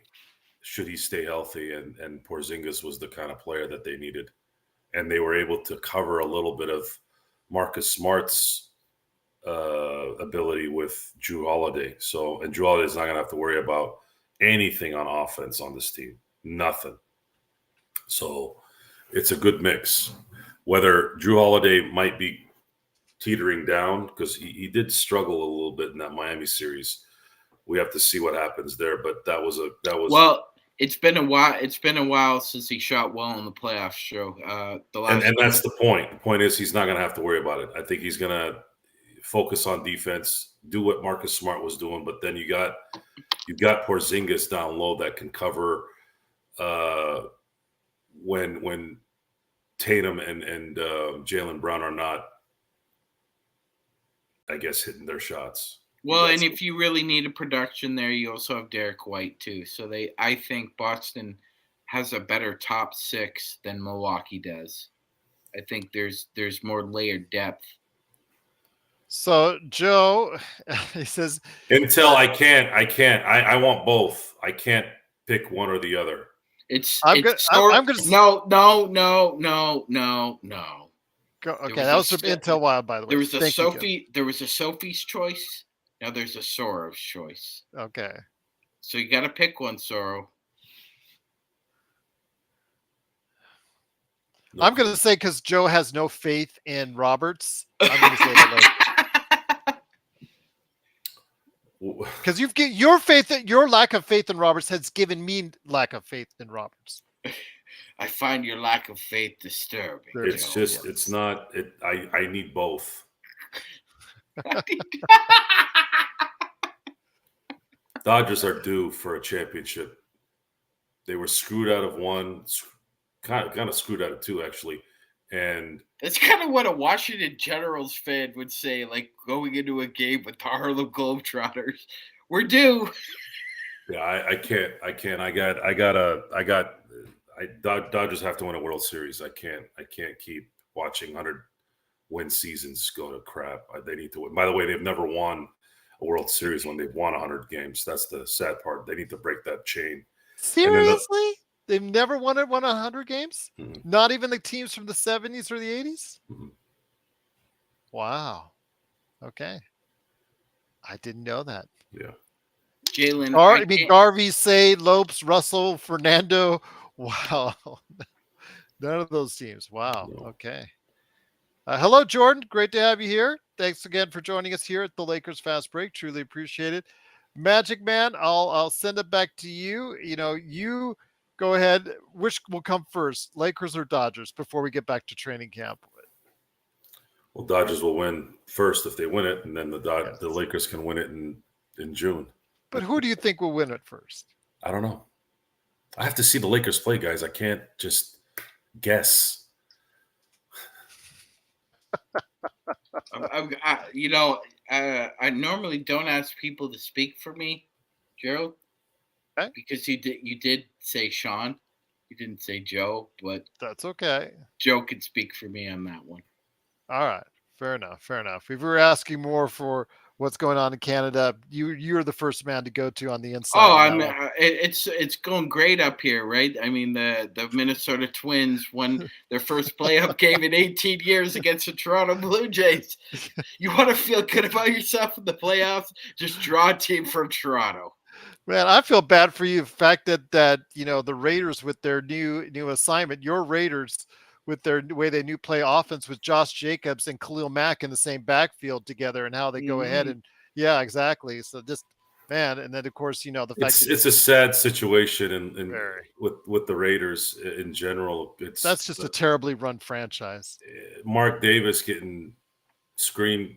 should he stay healthy, and Porzingis was the kind of player that they needed, and they were able to cover a little bit of Marcus Smart's ability with Drew Holiday. And Drew Holiday is not going to have to worry about anything on offense on this team, nothing. So it's a good mix. Whether Drew Holiday might be teetering down, because he did struggle a little bit in that Miami series. We have to see what happens there, but that was well. It's been a while. It's been a while since he shot well in the playoffs, Joe. And that's the point. The point is he's not going to have to worry about it. I think he's going to focus on defense, do what Marcus Smart was doing, but then you got Porzingis down low that can cover when Tatum and Jaylen Brown are not I guess, hitting their shots. Well, and if you really need a production there, you also have Derek White too. So I think Boston has a better top 6 than Milwaukee does. I think there's more layered depth. So Joe, he says, Intel, I can't. I want both. I can't pick one or the other. I'm gonna. No. Okay, that was from Intel Wild, by the way. There was a Sophie. There was a Sophie's choice. Now there's a Soro's choice. Okay. So you got to pick one, Soro. No. I'm going to say because Joe has no faith in Roberts. I'm going to say the Lakers. Because your lack of faith in Roberts has given me lack of faith in Roberts. I find your lack of faith disturbing. It's just, yes. It's not. I need both. Dodgers are due for a championship. They were screwed out of one, kind of screwed out of two, actually. And that's kind of what a Washington Generals fan would say, like going into a game with the Harlem Globetrotters. We're due. Yeah, I can't. Dodgers have to win a World Series. I can't keep watching 100-win seasons go to crap. They need to win. By the way, they've never won a World Series when they've won 100 games. That's the sad part. They need to break that chain. Seriously? They've never won 100 games? Mm-hmm. Not even the teams from the 70s or the 80s? Mm-hmm. Wow. Okay. I didn't know that. Yeah. Jalen. Garvey, Say, Lopes, Russell, Fernando. Wow. None of those teams. Wow. No. Okay. Hello, Jordan. Great to have you here. Thanks again for joining us here at the Lakers Fast Break. Truly appreciate it. Magic Man, I'll send it back to you. You go ahead. Which will come first, Lakers or Dodgers, before we get back to training camp? Well, Dodgers will win first if they win it, and then the Lakers can win it in June. But who do you think will win it first? I don't know. I have to see the Lakers play, guys. I can't just guess. I normally don't ask people to speak for me, Gerald, because you did say Sean. You didn't say Joe, but that's okay. Joe could speak for me on that one. All right. Fair enough. If we were asking more for what's going on in Canada, you're the first man to go to on the inside. Oh, it's going great up here, right? I mean, the Minnesota Twins won their first playoff game in 18 years against the Toronto Blue Jays. You want to feel good about yourself in the playoffs? Just draw a team from Toronto. Man, I feel bad for you. The fact that the Raiders with their new assignment, your Raiders with their way they play offense with Josh Jacobs and Khalil Mack in the same backfield together, and how they go ahead and exactly. So just man, and then of course the fact it's a sad situation and with the Raiders in general. That's just a terribly run franchise. Mark Davis getting screamed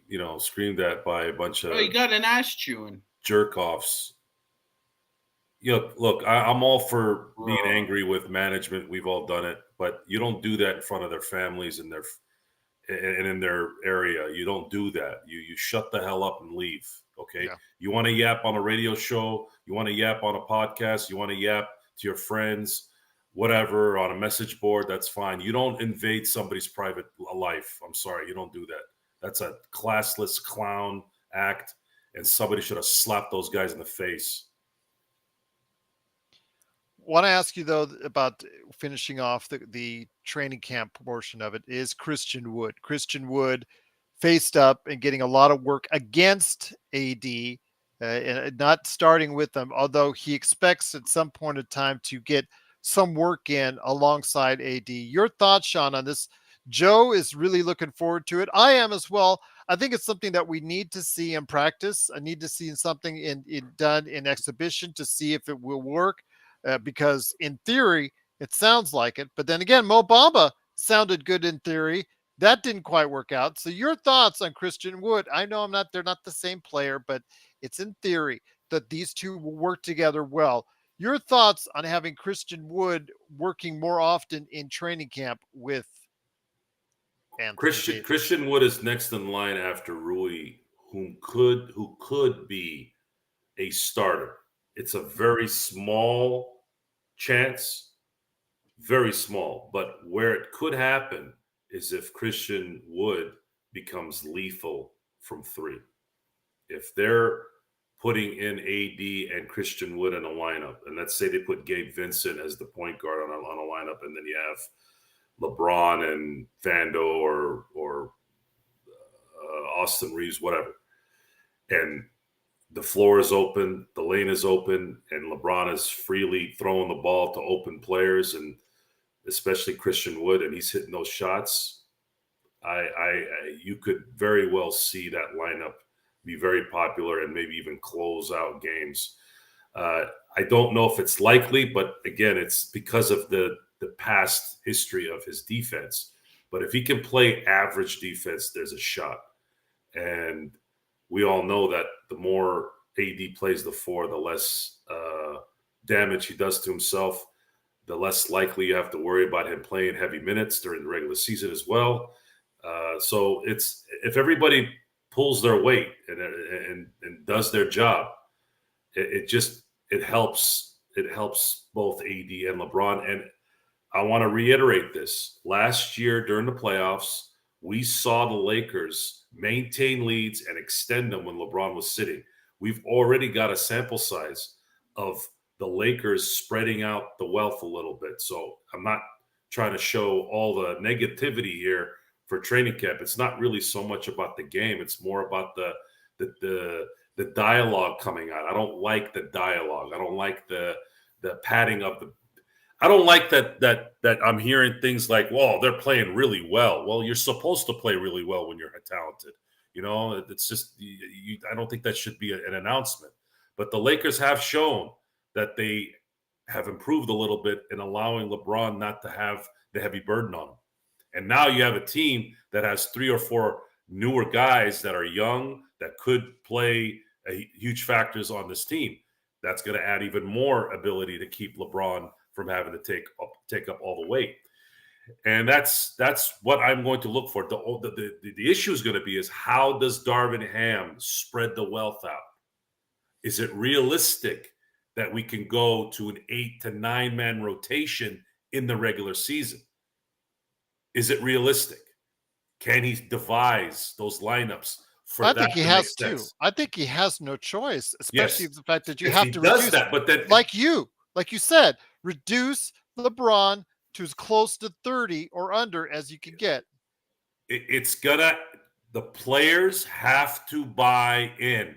at by a bunch of you got an ass chewing jerk offs. Look, I'm all for being angry with management. We've all done it, but you don't do that in front of their families and in their area. You don't do that. You shut the hell up and leave. Okay. Yeah. You want to yap on a radio show? You want to yap on a podcast? You want to yap to your friends? Whatever, on a message board? That's fine. You don't invade somebody's private life. I'm sorry, you don't do that. That's a classless clown act, and somebody should have slapped those guys in the face. Want to ask you though about finishing off the training camp portion of it is Christian Wood. Christian Wood faced up and getting a lot of work against AD and not starting with them, although he expects at some point in time to get some work in alongside AD. Your thoughts, Sean, on this? Joe is really looking forward to it. I am as well. I think it's something that we need to see in practice. I need to see something done in exhibition to see if it will work. Because in theory, it sounds like it. But then again, Mo Bamba sounded good in theory. That didn't quite work out. So your thoughts on Christian Wood? I know they're not the same player, but it's in theory that these two will work together well. Your thoughts on having Christian Wood working more often in training camp with Anthony Christian Wood is next in line after Rui who could be a starter. It's a very small chance, very small. But where it could happen is if Christian Wood becomes lethal from three. If they're putting in AD and Christian Wood in a lineup, and let's say they put Gabe Vincent as the point guard on a lineup, and then you have LeBron and Vando or Austin Reeves, whatever, and the floor is open, the lane is open, and LeBron is freely throwing the ball to open players, and especially Christian Wood, and he's hitting those shots. You could very well see that lineup be very popular and maybe even close out games. I don't know if it's likely, but again, it's because of the past history of his defense. But if he can play average defense, there's a shot. And we all know that the more AD plays the four, the less damage he does to himself, the less likely you have to worry about him playing heavy minutes during the regular season as well. So it's if everybody pulls their weight and does their job, it helps both AD and LeBron. And I want to reiterate this. Last year during the playoffs, we saw the Lakers maintain leads and extend them when LeBron was sitting. We've already got a sample size of the Lakers spreading out the wealth a little bit. So I'm not trying to show all the negativity here for training camp. It's not really so much about the game. It's more about the dialogue coming out. I don't like the dialogue. I don't like the padding of the. I don't like that I'm hearing things like, "Well, they're playing really well." Well, you're supposed to play really well when you're talented. You know, it's just I don't think that should be an announcement. But the Lakers have shown that they have improved a little bit in allowing LeBron not to have the heavy burden on him. And now you have a team that has 3 or 4 newer guys that are young that could play huge factors on this team. That's going to add even more ability to keep LeBron from having to take up all the weight. And that's what I'm going to look for. The issue is going to be is how does Darvin Ham spread the wealth out? Is it realistic that we can go to an 8 to 9 man rotation in the regular season? Is it realistic? Can he devise those lineups for I that think he to has make to. sense? I think he has no choice, especially Yes. the fact that you If have he to does reduce that, but then like you said, reduce LeBron to as close to 30 or under as you can get. the players have to buy in.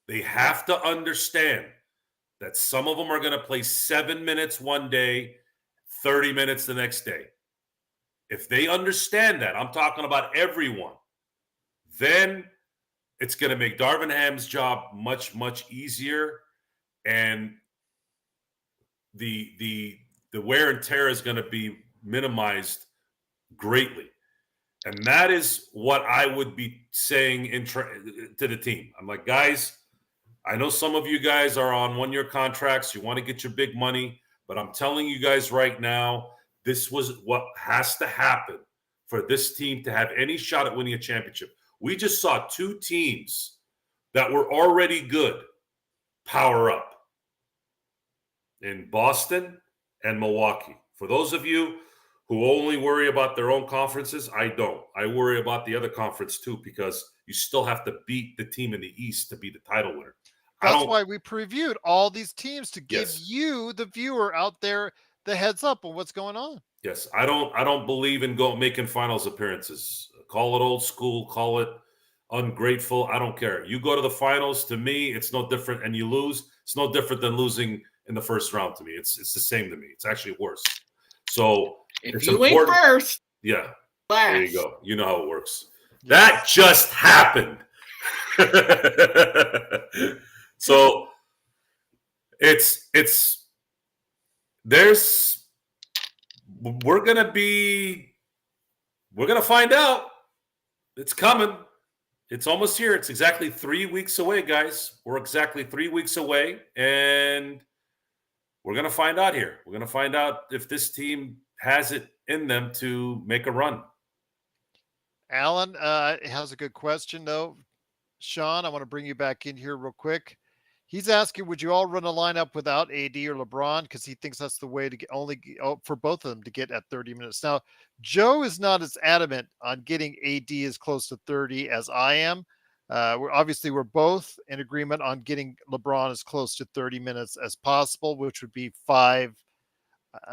They have to understand that some of them are going to play 7 minutes one day, 30 minutes the next day. If they understand that, I'm talking about everyone, then it's going to make Darvin Ham's job much, much easier. And the wear and tear is going to be minimized greatly. And that is what I would be saying to the team. I'm like, guys, I know some of you guys are on 1-year contracts. You want to get your big money. But I'm telling you guys right now, this was what has to happen for this team to have any shot at winning a championship. We just saw 2 teams that were already good power up in Boston and Milwaukee. For those of you who only worry about their own conferences, I don't. I worry about the other conference too, because you still have to beat the team in the East to be the title winner. That's why we previewed all these teams to give Yes. you, the viewer out there, the heads up on what's going on. Yes, I don't believe in making finals appearances. Call it old school, call it ungrateful. I don't care. You go to the finals, to me, it's no different, and you lose. It's no different than losing in the first round to me. It's the same to me. It's actually worse. So if it's you important. ain't first, yeah, last. there you go. You know how it works. That just happened. So we're gonna find out. It's coming. It's almost here. It's exactly 3 weeks away, guys. We're exactly 3 weeks away, and we're gonna find out here. We're gonna find out if this team has it in them to make a run. Alan has a good question, though. Sean, I want to bring you back in here real quick. He's asking, would you all run a lineup without AD or LeBron? Because he thinks that's the way to get for both of them to get at 30 minutes. Now, Joe is not as adamant on getting AD as close to 30 as I am. We're both in agreement on getting LeBron as close to 30 minutes as possible, which would be five.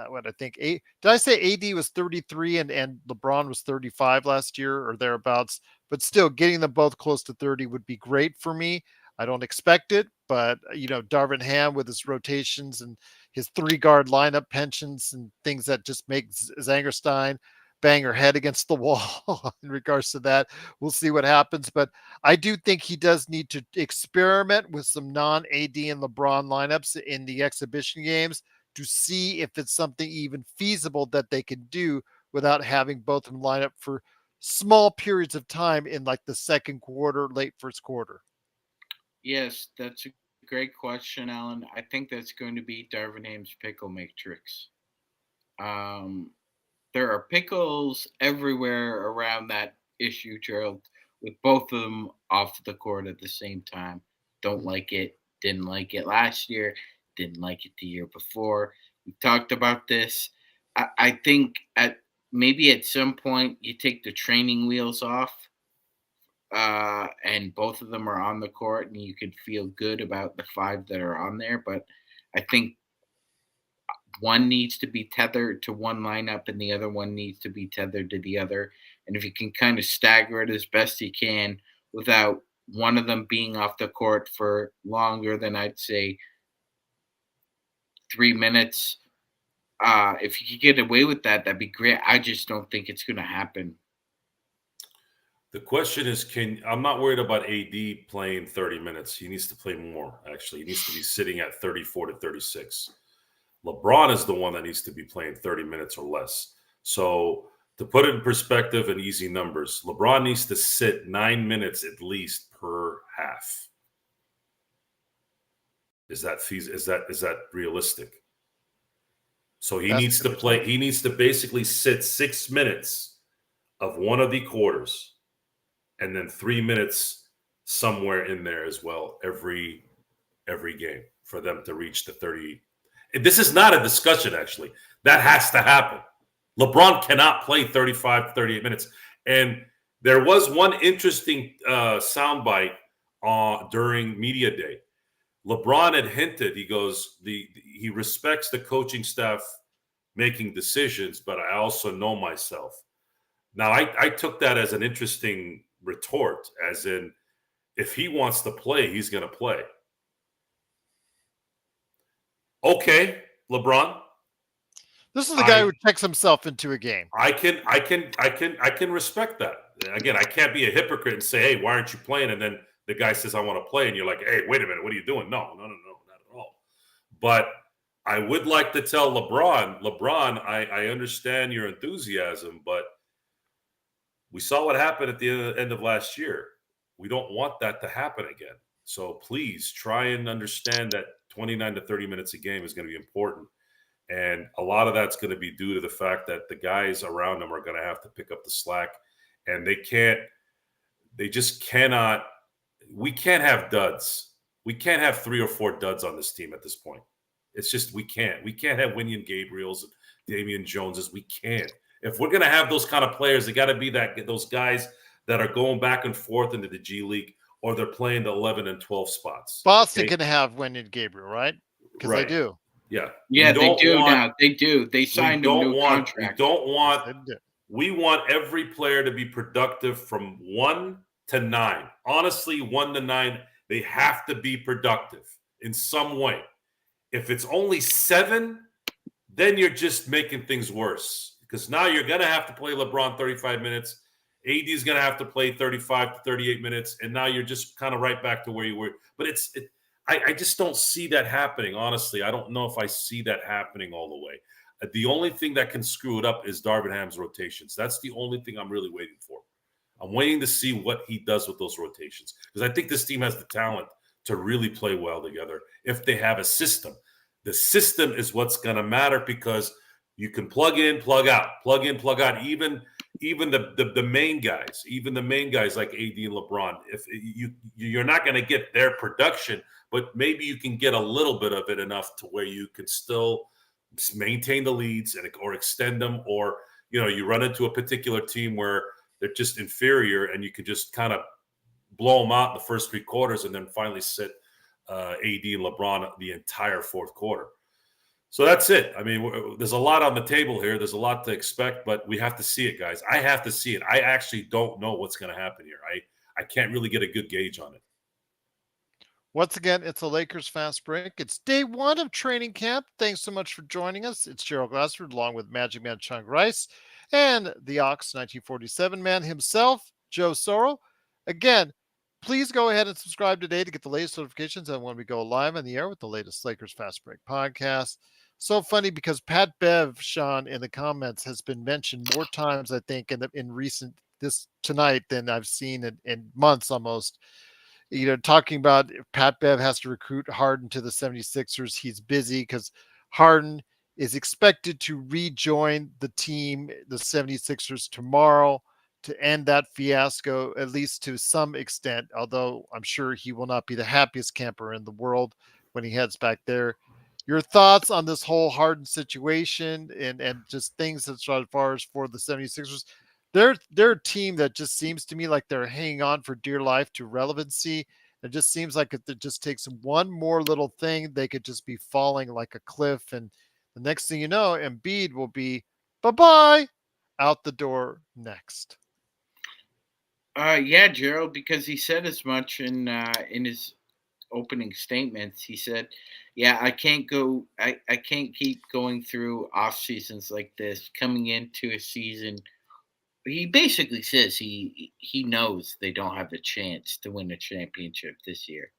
What I think, did I say AD was 33 and LeBron was 35 last year or thereabouts? But still, getting them both close to 30 would be great for me. I don't expect it, but Darvin Ham with his rotations and his 3 guard lineup pensions and things that just make Zangerstein bang her head against the wall in regards to that. We'll see what happens, but I do think he does need to experiment with some non-AD and LeBron lineups in the exhibition games to see if it's something even feasible that they can do without having both of them line up for small periods of time in like the second quarter, late first quarter. Yes, that's a great question, Alan. I think that's going to be Darvin Ham's pickle matrix. There are pickles everywhere around that issue, Gerald, with both of them off the court at the same time. Don't like it, didn't like it last year, didn't like it the year before. We talked about this. I think maybe at some point you take the training wheels off, and both of them are on the court, and you could feel good about the 5 that are on there. But I think one needs to be tethered to one lineup and the other one needs to be tethered to the other. And if you can kind of stagger it as best you can without one of them being off the court for longer than I'd say 3 minutes, if you could get away with that, that'd be great. I just don't think it's going to happen. The question is, I'm not worried about AD playing 30 minutes. He needs to play more, actually. He needs to be sitting at 34 to 36. LeBron is the one that needs to be playing 30 minutes or less. So to put it in perspective and easy numbers, LeBron needs to sit 9 minutes at least per half. Is that realistic? So he needs to play. He needs to basically sit 6 minutes of one of the quarters, and then 3 minutes somewhere in there as well every game for them to reach the 30. This is not a discussion, actually. That has to happen. LeBron cannot play 35, 38 minutes. And there was one interesting soundbite during media day. LeBron had hinted, he goes, he respects the coaching staff making decisions, but I also know myself. Now, I took that as an interesting retort, as in, if he wants to play, he's going to play. Okay, LeBron. This is the guy who checks himself into a game. I can respect that. Again, I can't be a hypocrite and say, "Hey, why aren't you playing?" And then the guy says, "I want to play," and you're like, "Hey, wait a minute, what are you doing?" No, not at all. But I would like to tell LeBron, I understand your enthusiasm, but we saw what happened at the end of last year. We don't want that to happen again. So please try and understand that 29 to 30 minutes a game is going to be important. And a lot of that's going to be due to the fact that the guys around them are going to have to pick up the slack. And we can't have duds. We can't have 3 or 4 duds on this team at this point. It's just, we can't. We can't have Winion Gabriels and Damian Joneses. We can't. If we're going to have those kind of players, they got to be those guys that are going back and forth into the G League, or they're playing the 11 and 12 spots. Boston can have Winion Gabriel, right? Because they do. Yeah. Yeah, they do now. They do. They signed a new contract. We want every player to be productive from 1 to 9. Honestly, 1 to 9, they have to be productive in some way. If it's only 7, then you're just making things worse, because now you're going to have to play LeBron 35 minutes. AD is going to have to play 35 to 38 minutes, and now you're just kind of right back to where you were. But I just don't see that happening, honestly. I don't know if I see that happening all the way. The only thing that can screw it up is Darvin Ham's rotations. That's the only thing I'm really waiting for. I'm waiting to see what he does with those rotations, because I think this team has the talent to really play well together if they have a system. The system is what's going to matter, because You can plug in, plug out, plug in, plug out. Even the main guys, like AD and LeBron, if you're not going to get their production, but maybe you can get a little bit of it enough to where you can still maintain the leads or extend them, or you run into a particular team where they're just inferior, and you can just kind of blow them out in the first 3 quarters, and then finally sit AD and LeBron the entire fourth quarter. So that's it. I mean, there's a lot on the table here. There's a lot to expect, but we have to see it, guys. I have to see it. I actually don't know what's going to happen here. I can't really get a good gauge on it. Once again, it's a Lakers Fast Break. It's day 1 of training camp. Thanks so much for joining us. It's Gerald Glassford along with Magic Man Chung Rice and the Ox 1947 man himself, Joe Sorrell. Again, please go ahead and subscribe today to get the latest notifications on when we go live on the air with the latest Lakers Fast Break podcast. So funny because Pat Bev, Sean, in the comments has been mentioned more times, I think, in recent this tonight than I've seen in months almost. Talking about if Pat Bev has to recruit Harden to the 76ers. He's busy because Harden is expected to rejoin the team, the 76ers, tomorrow to end that fiasco, at least to some extent, although I'm sure he will not be the happiest camper in the world when he heads back there. Your thoughts on this whole Harden situation and just things as far as for the 76ers? They're a team that just seems to me like they're hanging on for dear life to relevancy. It just seems like it just takes one more little thing, they could just be falling like a cliff. And the next thing you know, Embiid will be bye-bye out the door next. Yeah, Gerald, because he said as much in his opening statements. He said, "Yeah, I can't keep going through off seasons like this, coming into a season." He basically says he knows they don't have a chance to win a championship this year,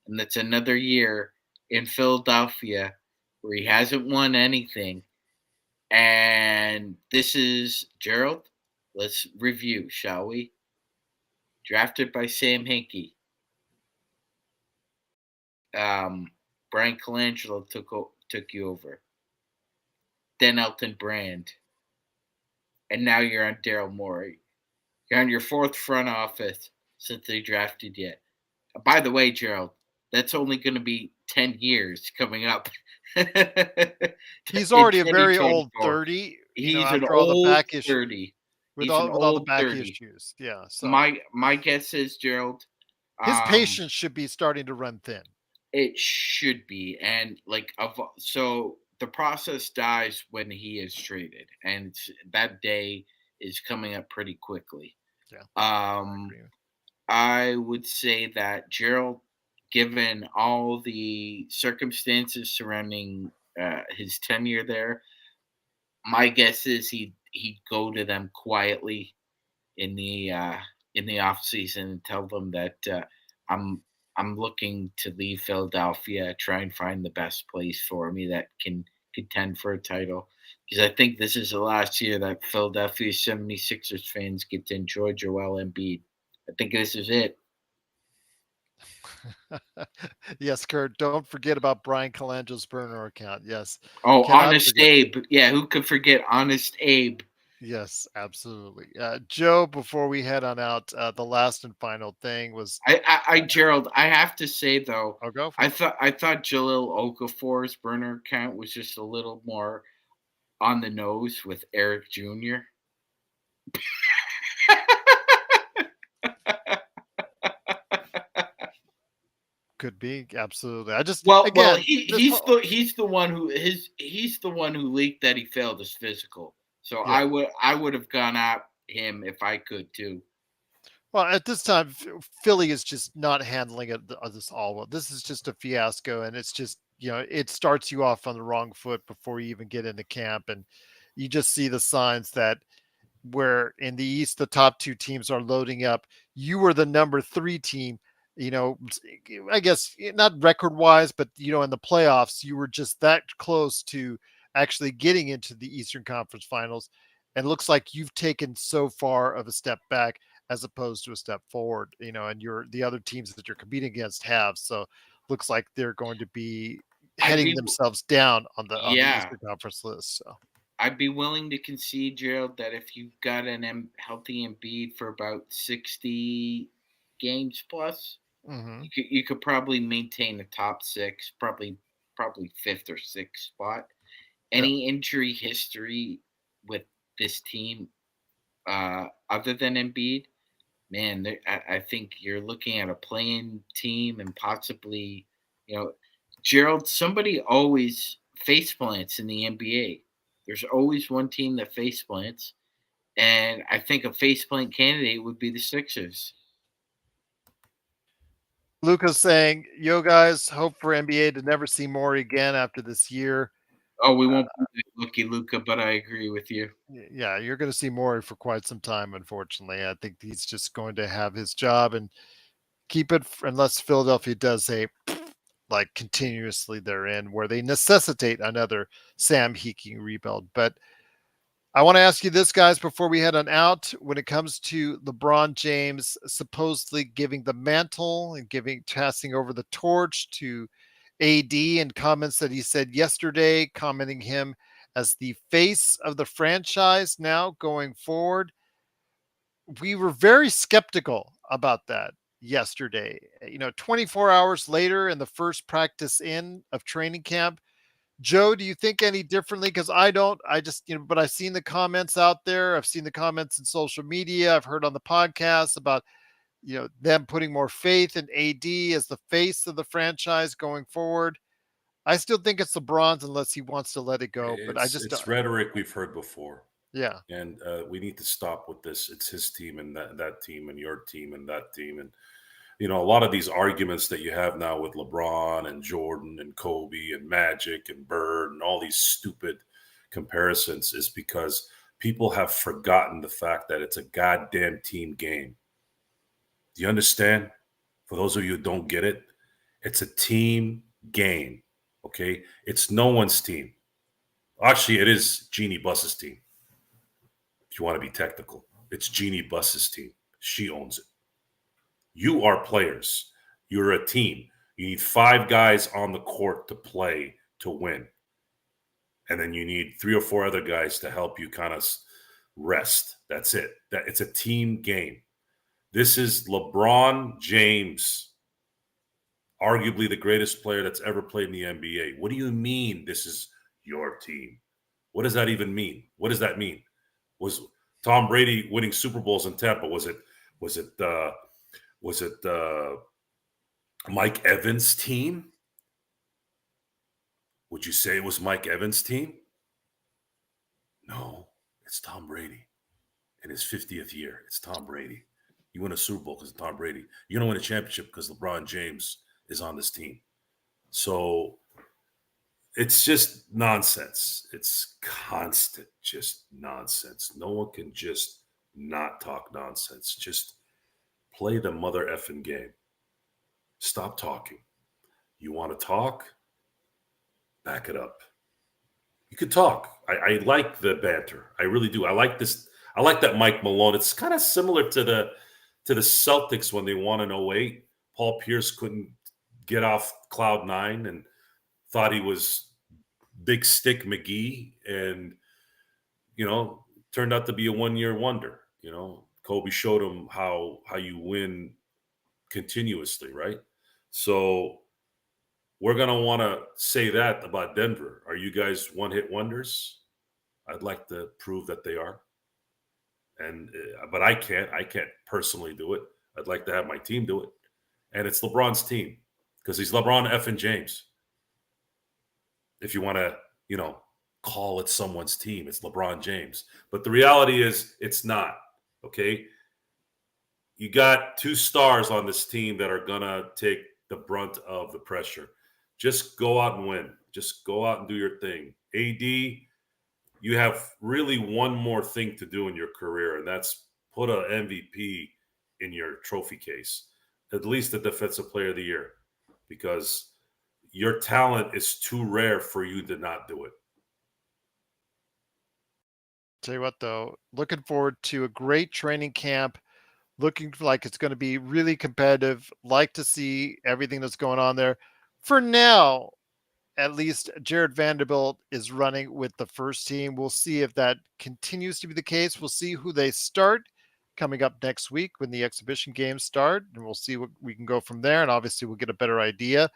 and that's another year in Philadelphia where he hasn't won anything. And this is Gerald. Let's review, shall we? Drafted by Sam Hinkie. Brian Colangelo took you over. Then Elton Brand. And now you're on Daryl Morey. You're on your 4th front office since they drafted you. By the way, Gerald, that's only going to be 10 years coming up. He's already a very old 30. He's after an all the old back 30. With all the back issues. Yeah. So my guess is, Gerald, his patience should be starting to run thin. It should be. And so the process dies when he is traded, and that day is coming up pretty quickly. Yeah. I would say that Gerald, given all the circumstances surrounding his tenure there, my guess is he'd go to them quietly in the off season and tell them that I'm looking to leave Philadelphia, try and find the best place for me that can contend for a title. Because I think this is the last year that Philadelphia 76ers fans get to enjoy Joel Embiid. I think this is it. Yes, Kurt, don't forget about Brian Colangelo's burner account. Yes. Oh, Honest Abe. Yeah, who could forget Honest Abe? Yes, absolutely. Joe, before we head on out, the last and final thing was Gerald, I have to say though, I'll go. I thought Jahlil Okafor's burner account was just a little more on the nose with Eric Jr. Could be, absolutely. He's the one who leaked that he failed his physical. So yeah. I would have gone at him if I could too. Well, at this time, Philly is just not handling it this all well. This is just a fiasco, and it's just it starts you off on the wrong foot before you even get into camp, and you just see the signs that where in the East the top 2 teams are loading up. You were the number 3 team. I guess not record wise, but in the playoffs, you were just that close to actually getting into the Eastern Conference Finals. And it looks like you've taken so far of a step back as opposed to a step forward, and the other teams that you're competing against have. So looks like they're going to be heading themselves down on the Yeah. Eastern Conference list. So I'd be willing to concede, Gerald, that if you've got healthy Embiid for about 60 games plus, mhm. you could probably maintain the top six, probably fifth or sixth spot. Yeah. Any injury history with this team, other than Embiid, man, I think you're looking at a playing team and possibly, Gerald, somebody always face plants in the NBA. There's always one team that face plants, and I think a face plant candidate would be the Sixers. Luca's saying, "Yo, guys, hope for NBA to never see Morey again after this year." Oh, we won't be that lucky, Luca, but I agree with you. Yeah, you're going to see Morey for quite some time. Unfortunately, I think he's just going to have his job and keep it unless Philadelphia does a like continuously therein where they necessitate another Sam Heeking rebuild. But I want to ask you this, guys, before we head on out. When it comes to LeBron James supposedly giving the mantle and passing over the torch to AD, and comments that he said yesterday, commenting him as the face of the franchise now going forward, we were very skeptical about that yesterday. 24 hours later in the first practice in of training camp, Joe, do you think any differently? Because I don't. I just, but I've seen the comments out there. I've seen the comments in social media. I've heard on the podcast about, them putting more faith in AD as the face of the franchise going forward. I still think it's LeBron's unless he wants to let it go. But I just, It's rhetoric we've heard before, yeah, and we need to stop with this. It's his team and that team and your team and that team, and a lot of these arguments that you have now with LeBron and Jordan and Kobe and Magic and Bird and all these stupid comparisons is because people have forgotten the fact that it's a goddamn team game. Do you understand? For those of you who don't get it, it's a team game. Okay. It's no one's team. Actually, it is Jeannie Buss's team. If you want to be technical, it's Jeannie Buss's team. She owns it. You are players. You're a team. You need 5 guys on the court to play to win. And then you need 3 or 4 other guys to help you kind of rest. That's it. It's a team game. This is LeBron James, arguably the greatest player that's ever played in the NBA. What do you mean this is your team? What does that even mean? What does that mean? Was Tom Brady winning Super Bowls in Tampa? Was it Mike Evans' team? Would you say it was Mike Evans' team? No, it's Tom Brady. In his 50th year, it's Tom Brady. You win a Super Bowl because of Tom Brady. You're going to win a championship because LeBron James is on this team. So it's just nonsense. It's constant, just nonsense. No one can just not talk nonsense. Just play the mother effing game. Stop talking. You want to talk? Back it up. You could talk. I like the banter. I really do. I like this. I like that Mike Malone. It's kind of similar to the Celtics when they won in 08. Paul Pierce couldn't get off cloud 9 and thought he was Big Stick McGee, and turned out to be a one-year wonder. Kobe showed him how you win continuously, right? So we're going to want to say that about Denver. Are you guys one-hit wonders? I'd like to prove that they are. But I can't personally do it. I'd like to have my team do it. And it's LeBron's team because he's LeBron effing James. If you want to, call it someone's team, it's LeBron James. But the reality is it's not, okay? You got 2 stars on this team that are going to take the brunt of the pressure. Just go out and win. Just go out and do your thing. AD, you have really one more thing to do in your career, and that's put an MVP in your trophy case, at least the Defensive Player of the Year, because your talent is too rare for you to not do it. Tell you what, though, looking forward to a great training camp. Looking like it's going to be really competitive. Like to see everything that's going on there. For now, at least Jared Vanderbilt is running with the first team. We'll see if that continues to be the case. We'll see who they start coming up next week when the exhibition games start, and we'll see what we can go from there. And obviously, we'll get a better idea.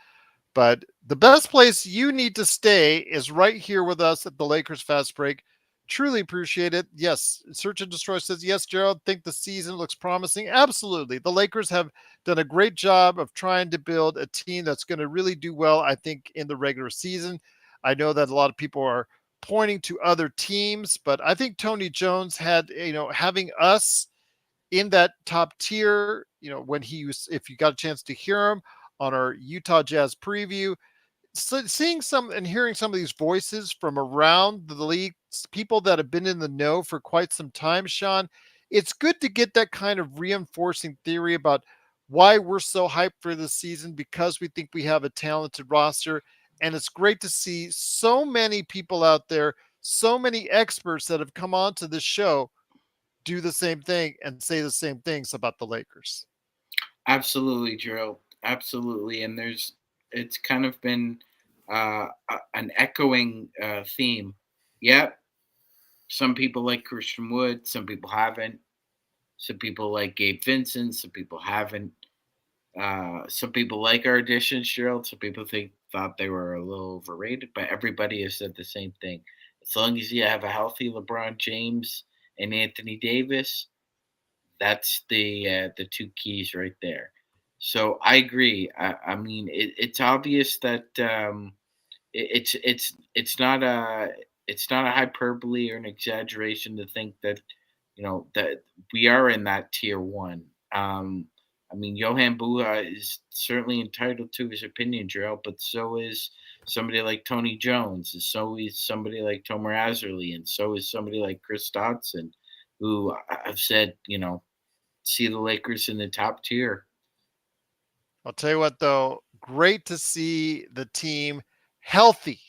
But the best place you need to stay is right here with us at the Lakers Fast Break. Truly appreciate it. Yes, Search and Destroy says, yes, Gerald, think the season looks promising. Absolutely. The Lakers have done a great job of trying to build a team that's going to really do well, I think, in the regular season. I know that a lot of people are pointing to other teams, but I think Tony Jones had, having us in that top tier, when he was, if you got a chance to hear him on our Utah Jazz preview, seeing some and hearing some of these voices from around the league, people that have been in the know for quite some time, Sean, it's good to get that kind of reinforcing theory about why we're so hyped for this season because we think we have a talented roster. And it's great to see so many people out there, so many experts that have come on to this show do the same thing and say the same things about the Lakers. Absolutely, Gerald. Absolutely. And it's kind of been an echoing theme. Yep. Some people like Christian Wood, some people haven't. Some people like Gabe Vincent, some people haven't. Some people like our additions, Gerald. Some people thought they were a little overrated, but everybody has said the same thing. As long as you have a healthy LeBron James and Anthony Davis, that's the two keys right there. So I agree. I mean, it's obvious that it's not a hyperbole or an exaggeration to think that that we are in that tier one. I mean, Johan Buha is certainly entitled to his opinion, Gerald, but so is somebody like Tony Jones, and so is somebody like Tomer Azerly, and so is somebody like Chris Dotson, who I've said, see the Lakers in the top tier. I'll tell you what, though, great to see the team healthy.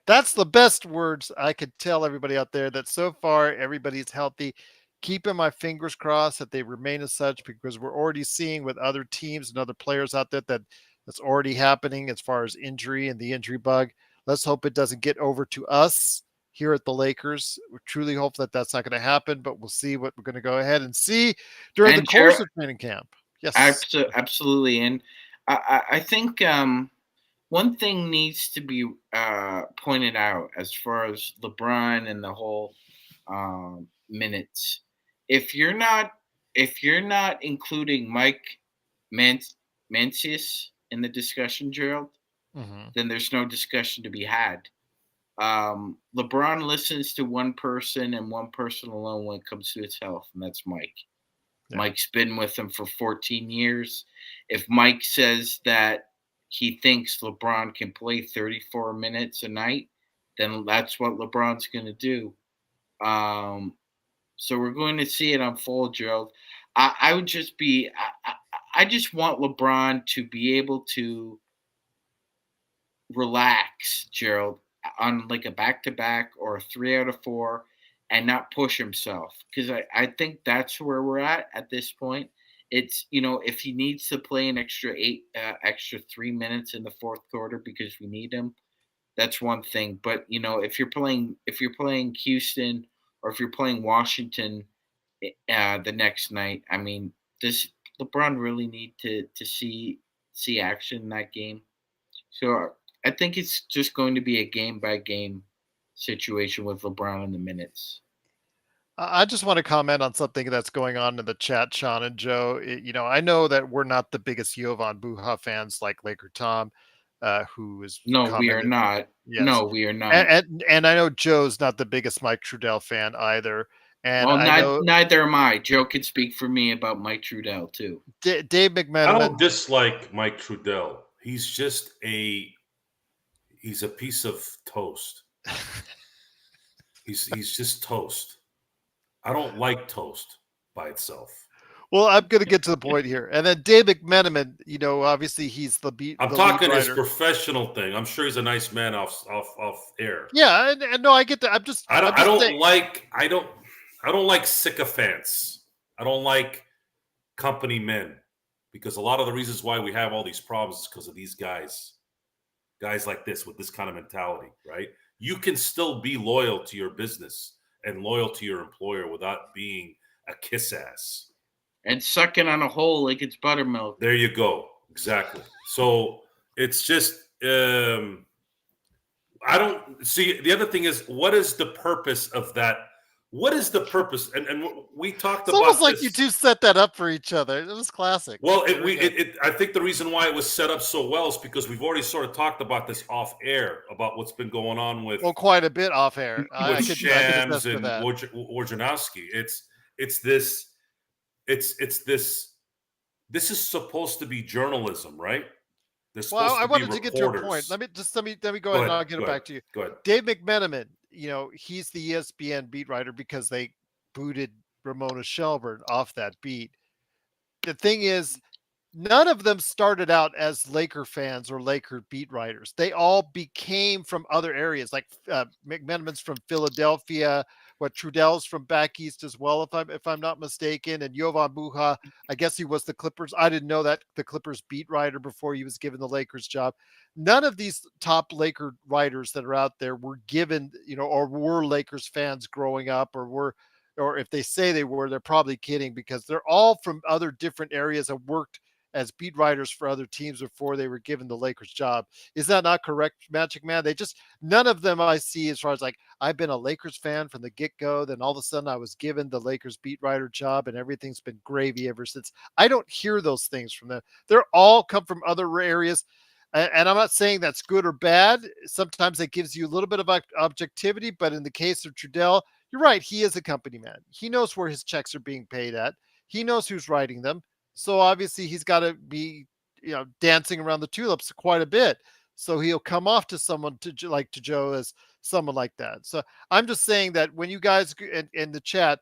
That's the best words I could tell everybody out there, that so far everybody's healthy. Keeping my fingers crossed that they remain as such, because we're already seeing with other teams and other players out there that that's already happening as far as injury and the injury bug. Let's hope it doesn't get over to us here at the Lakers. We truly hope that that's not going to happen, but we'll see what we're going to go ahead and see during the And course of training camp. Yes. absolutely. And I think one thing needs to be pointed out as far as LeBron and the whole minutes. If you're not including Mike Mancius in the discussion, Gerald, Mm-hmm. then there's no discussion to be had. LeBron listens to one person and one person alone when it comes to his health, and that's Mike. Yeah. Mike's been with him for 14 years. If Mike says that he thinks LeBron can play 34 minutes a night, then that's what LeBron's going to do. So we're going to see it unfold, Gerald. I would just be, I just want LeBron to be able to relax, Gerald, on like a back-to-back or a 3 out of 4 and not push himself. Because I think that's where we're at this point. It's, if he needs to play an extra 3 minutes in the fourth quarter because we need him, that's one thing. But, if you're playing Houston or if you're playing Washington the next night, I mean, does LeBron really need to see action in that game? So I think it's just going to be a game by game situation with LeBron in the minutes. I just want to comment on something that's going on in the chat, Sean and Joe. I know that we're not the biggest Jovan Buha fans like LakerTom, who is No, we are commented. not. Yes, No, we are not. and I know Joe's not the biggest Mike Trudell fan either. And Well, I know neither am I. Joe can speak for me about Mike Trudell too. Dave I McMenamin. don't dislike Mike Trudell. He's a piece of toast. He's just toast. I don't like toast by itself. Well, I'm going to get to the point here. And then Dave McMenamin, obviously he's the I'm the talking lead his writer. professional thing. I'm sure he's a nice man off air. Yeah, and no, I get that. I I'm just saying, don't like sycophants. I don't like company men, because a lot of the reasons why we have all these problems is because of these guys. guys like this with this kind of mentality, right? You can still be loyal to your business and loyal to your employer without being a kiss ass. And sucking on a hole like it's buttermilk. There you go. Exactly. So it's just I don't see. The other thing is, what is the purpose of that? What is the purpose? And we talked It's almost about like you this. two set that up for each other. It was classic. Well, Very good. I think the reason why it was set up so well is because we've already sort of talked about this off air about what's been going on with Well, quite a bit off air. I could Shams attest to and that. Wojnarowski. It's this it's this. This is supposed to be journalism, right? They're Well, supposed I to be wanted to get to a point. reporters. Let me go Go ahead and ahead. I'll get Go it ahead. back to you. Go ahead. Dave McMenamin, he's the ESPN beat writer because they booted Ramona Shelburne off that beat. The thing is, none of them started out as Laker fans or Laker beat writers. They all became from other areas. Like McMenamin's from Philadelphia. What Trudell's from back east as well, if I'm not mistaken. And Jovan Buha, I guess he was the Clippers. I didn't know that the Clippers beat writer before he was given the Lakers job. None of these top Laker writers that are out there were given, or were Lakers fans growing up, or if they say they were, they're probably kidding because they're all from other different areas and worked as beat writers for other teams before they were given the Lakers job. Is that not correct, Magic Man? None of them I see as far as like, I've been a Lakers fan from the get go. Then all of a sudden I was given the Lakers beat writer job and everything's been gravy ever since. I don't hear those things from them. They're all come from other areas. And I'm not saying that's good or bad. Sometimes it gives you a little bit of objectivity, but in the case of Trudell, you're right. He is a company man. He knows where his checks are being paid at. He knows who's writing them. So obviously he's got to be, dancing around the tulips quite a bit. So he'll come off to someone to Joe as someone like that. So I'm just saying that when you guys in the chat,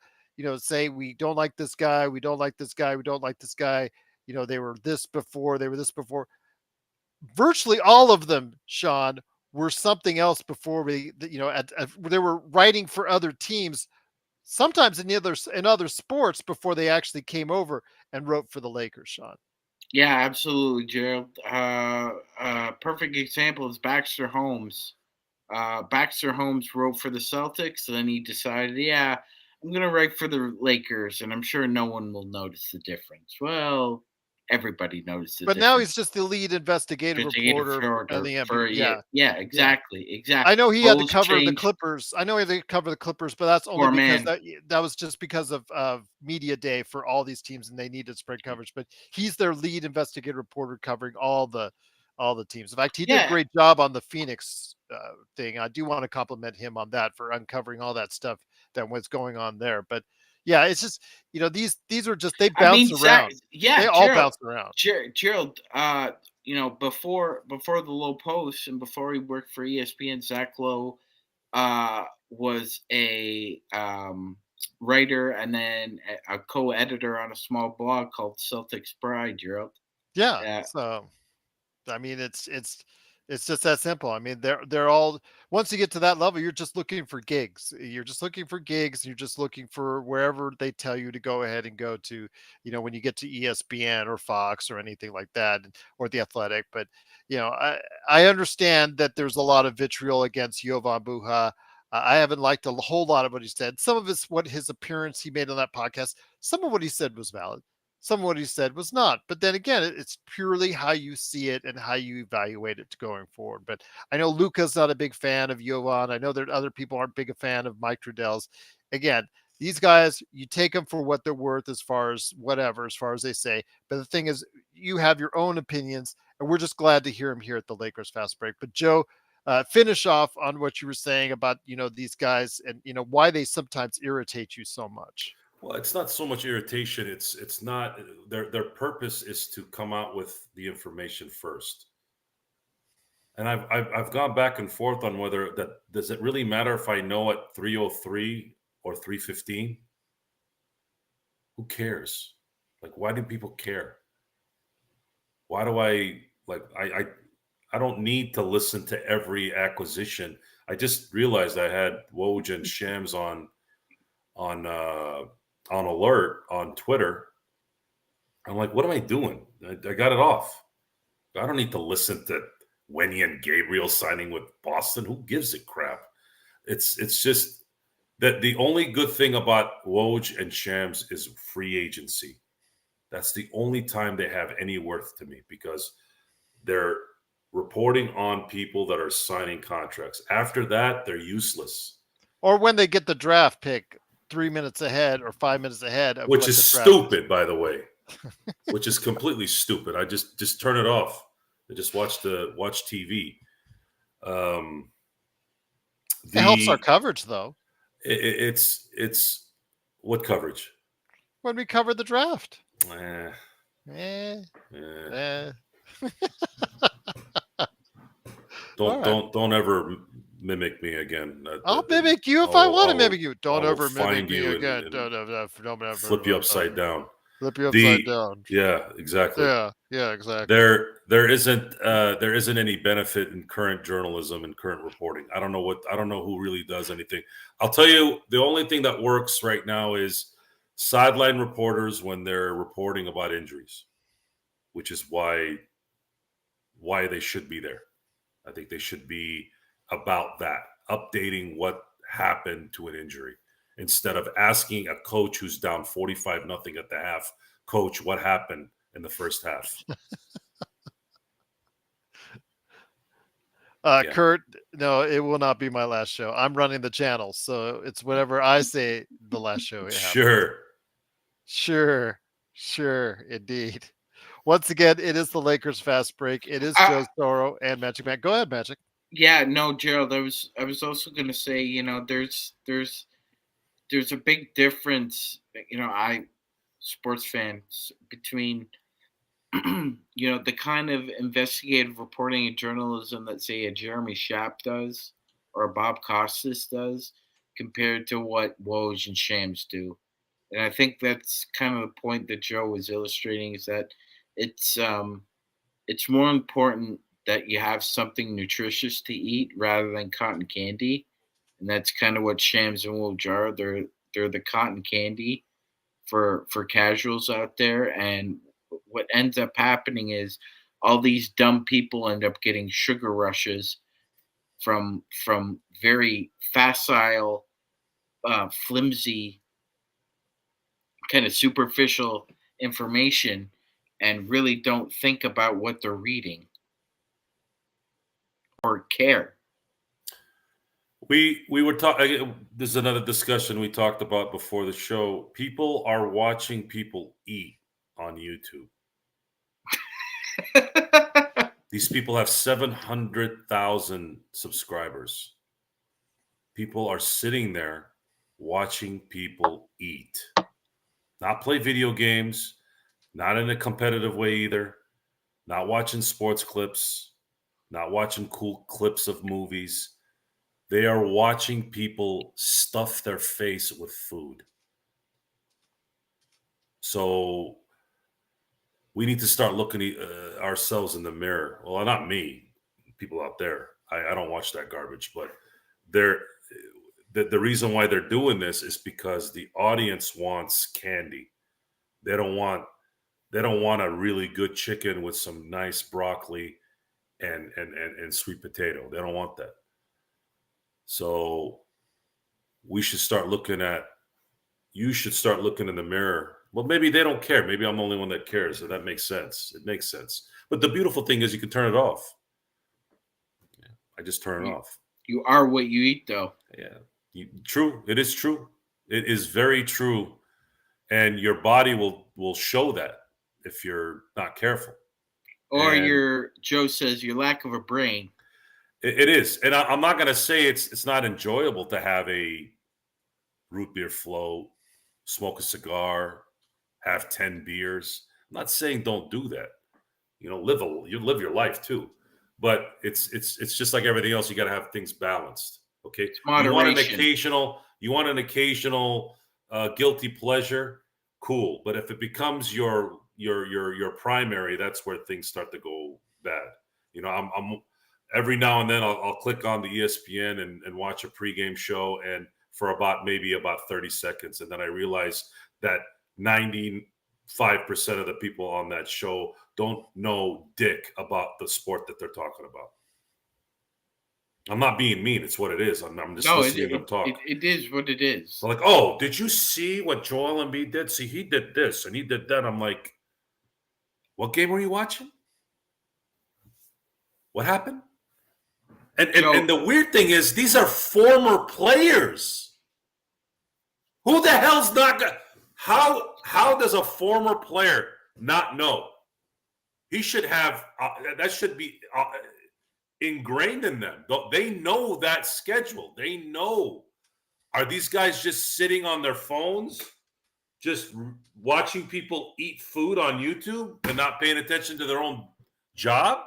say we don't like this guy, we don't like this guy, we don't like this guy. They were this before, they were this before. Virtually all of them, Sean, were something else before they were writing for other teams, sometimes in other sports before they actually came over and wrote for the Lakers, Sean. Yeah, absolutely, Gerald. Perfect example is Baxter Holmes. Baxter Holmes wrote for the Celtics, and then he decided, yeah, I'm going to write for the Lakers, and I'm sure no one will notice the difference. Well, everybody noticed the But now difference. he's just the lead investigative Investigative reporter on reporter the for NBA. a Yeah. year. Yeah, Yeah. exactly. I know he had to Roles cover the change. Clippers. I know he had to cover the Clippers, but that's only Poor because man. that was just because of media day for all these teams, and they needed spread coverage. But he's their lead investigative reporter covering all the teams. In fact, he did a Yeah, great job on the Phoenix thing. I do want to compliment him on that for uncovering all that stuff that was going on there. But yeah, it's just these are just they I bounce mean, around. yeah, They all Gerald, bounce around. Gerald. Before the Low Post and before he worked for ESPN, Zach Lowe was a writer and then a co-editor on a small blog called Celtics Bride, Gerald. Yeah. Yeah, So I mean, it's just that simple. I mean, they're all once you get to that level, you're just looking for gigs. You're just looking for gigs. You're just looking for wherever they tell you to go ahead and go to. When you get to ESPN or Fox or anything like that, or the Athletic. But I understand that there's a lot of vitriol against Jovan Buha. I haven't liked a whole lot of what he said. Some of it's what his appearance he made on that podcast. Some of what he said was valid. Some of what he said was not. But then again, it's purely how you see it and how you evaluate it going forward. But I know Luca's not a big fan of Jovan. I know that other people aren't big a fan of Mike Trudell's. Again, these guys, you take them for what they're worth as far as whatever, as far as they say. But the thing is, you have your own opinions, and we're just glad to hear them here at the Lakers Fast Break. But Joe, finish off on what you were saying about these guys and why they sometimes irritate you so much. Well, it's not so much irritation. It's not their purpose is to come out with the information first. And I've gone back and forth on whether that does it really matter if I know at 3:03 or 3:15. Who cares? Like, why do people care? Why do I don't need to listen to every acquisition. I just realized I had Woj and Shams on alert on Twitter. I'm like, what am I doing? I got it off. I don't need to listen to Wenyan Gabriel signing with Boston. Who gives a crap? It's just that the only good thing about Woj and Shams is free agency. That's the only time they have any worth to me because they're reporting on people that are signing contracts. After that, they're useless. Or when they get the draft pick 3 minutes ahead or 5 minutes ahead of Which what is the draft is. stupid, by the way. Which is completely stupid. I just turn it off. I just watch TV. It helps our The coverage though. it's what coverage? When we cover the draft. Eh, Eh, eh. eh. Don't All right. don't ever mimic me again. I'll mimic you if I want to mimic you. I Don't will ever mimic find me you again. and Don't ever flip you upside down. flip you upside down. Yeah, exactly. Yeah, exactly. There isn't any benefit in current journalism and current reporting. I don't know who really does anything. I'll tell you, the only thing that works right now is sideline reporters when they're reporting about injuries, which is why they should be there. I think they should be about that, updating what happened to an injury instead of asking a coach who's down 45-0 at the half, coach, what happened in the first half? Yeah. Kurt, no, it will not be my last show. I'm running the channel, so it's whatever I say the last show. Sure, indeed. Once again, it is the Lakers Fast Break. It is Joe Soro and Magic Man. Go ahead, Magic. Yeah, no, Gerald. I was also going to say, there's a big difference. Sports fans between the kind of investigative reporting and journalism that say a Jeremy Schaap does or a Bob Costas does compared to what Woj and Shams do. And I think that's kind of the point that Joe was illustrating is that it's more important that you have something nutritious to eat rather than cotton candy. And that's kind of what Shams and Woj are. They're the cotton candy for casuals out there. And what ends up happening is all these dumb people end up getting sugar rushes from very facile, flimsy, kind of superficial information, and really don't think about what they're reading or care. We were talking. This is another discussion we talked about before the show. People are watching people eat on YouTube. These people have 700,000 subscribers. People are sitting there watching people eat, not play video games, not in a competitive way either, not watching sports clips, not watching cool clips of movies. They are watching people stuff their face with food. So we need to start looking at ourselves in the mirror. Well, not me, people out there. I don't watch that garbage, but the reason why they're doing this is because the audience wants candy. They don't want a really good chicken with some nice broccoli and sweet potato. They don't want that. So you should start looking in the mirror. Well, maybe they don't care. Maybe I'm the only one that cares. So that makes sense. It makes sense. But the beautiful thing is you can turn it off. I just turn it off. You are what you eat, though. Yeah. True. It is true. It is very true. And your body will show that if you're not careful. Or Joe says, your lack of a brain. It is. And I'm not going to say it's not enjoyable to have a root beer float, smoke a cigar, have 10 beers. I'm not saying don't do that. You live your life too. But it's just like everything else. You got to have things balanced. Okay. You want an occasional guilty pleasure. Cool. But if it becomes your primary, that's where things start to go bad. I'm every now and then I'll click on the ESPN and watch a pregame show and for about 30 seconds. And then I realize that 99% 5% of the people on that show don't know dick about the sport that they're talking about. I'm not being mean. It's what it is. I'm just listening to them talk. It is what it is. They're like, oh, did you see what Joel Embiid did? See, he did this and he did that. I'm like, what game were you watching? What happened? And the weird thing is, these are former players. Who the hell's not gonna? How does a former player not know? He should have. That should be ingrained in them. They know that schedule. They know. Are these guys just sitting on their phones, just watching people eat food on YouTube and not paying attention to their own job?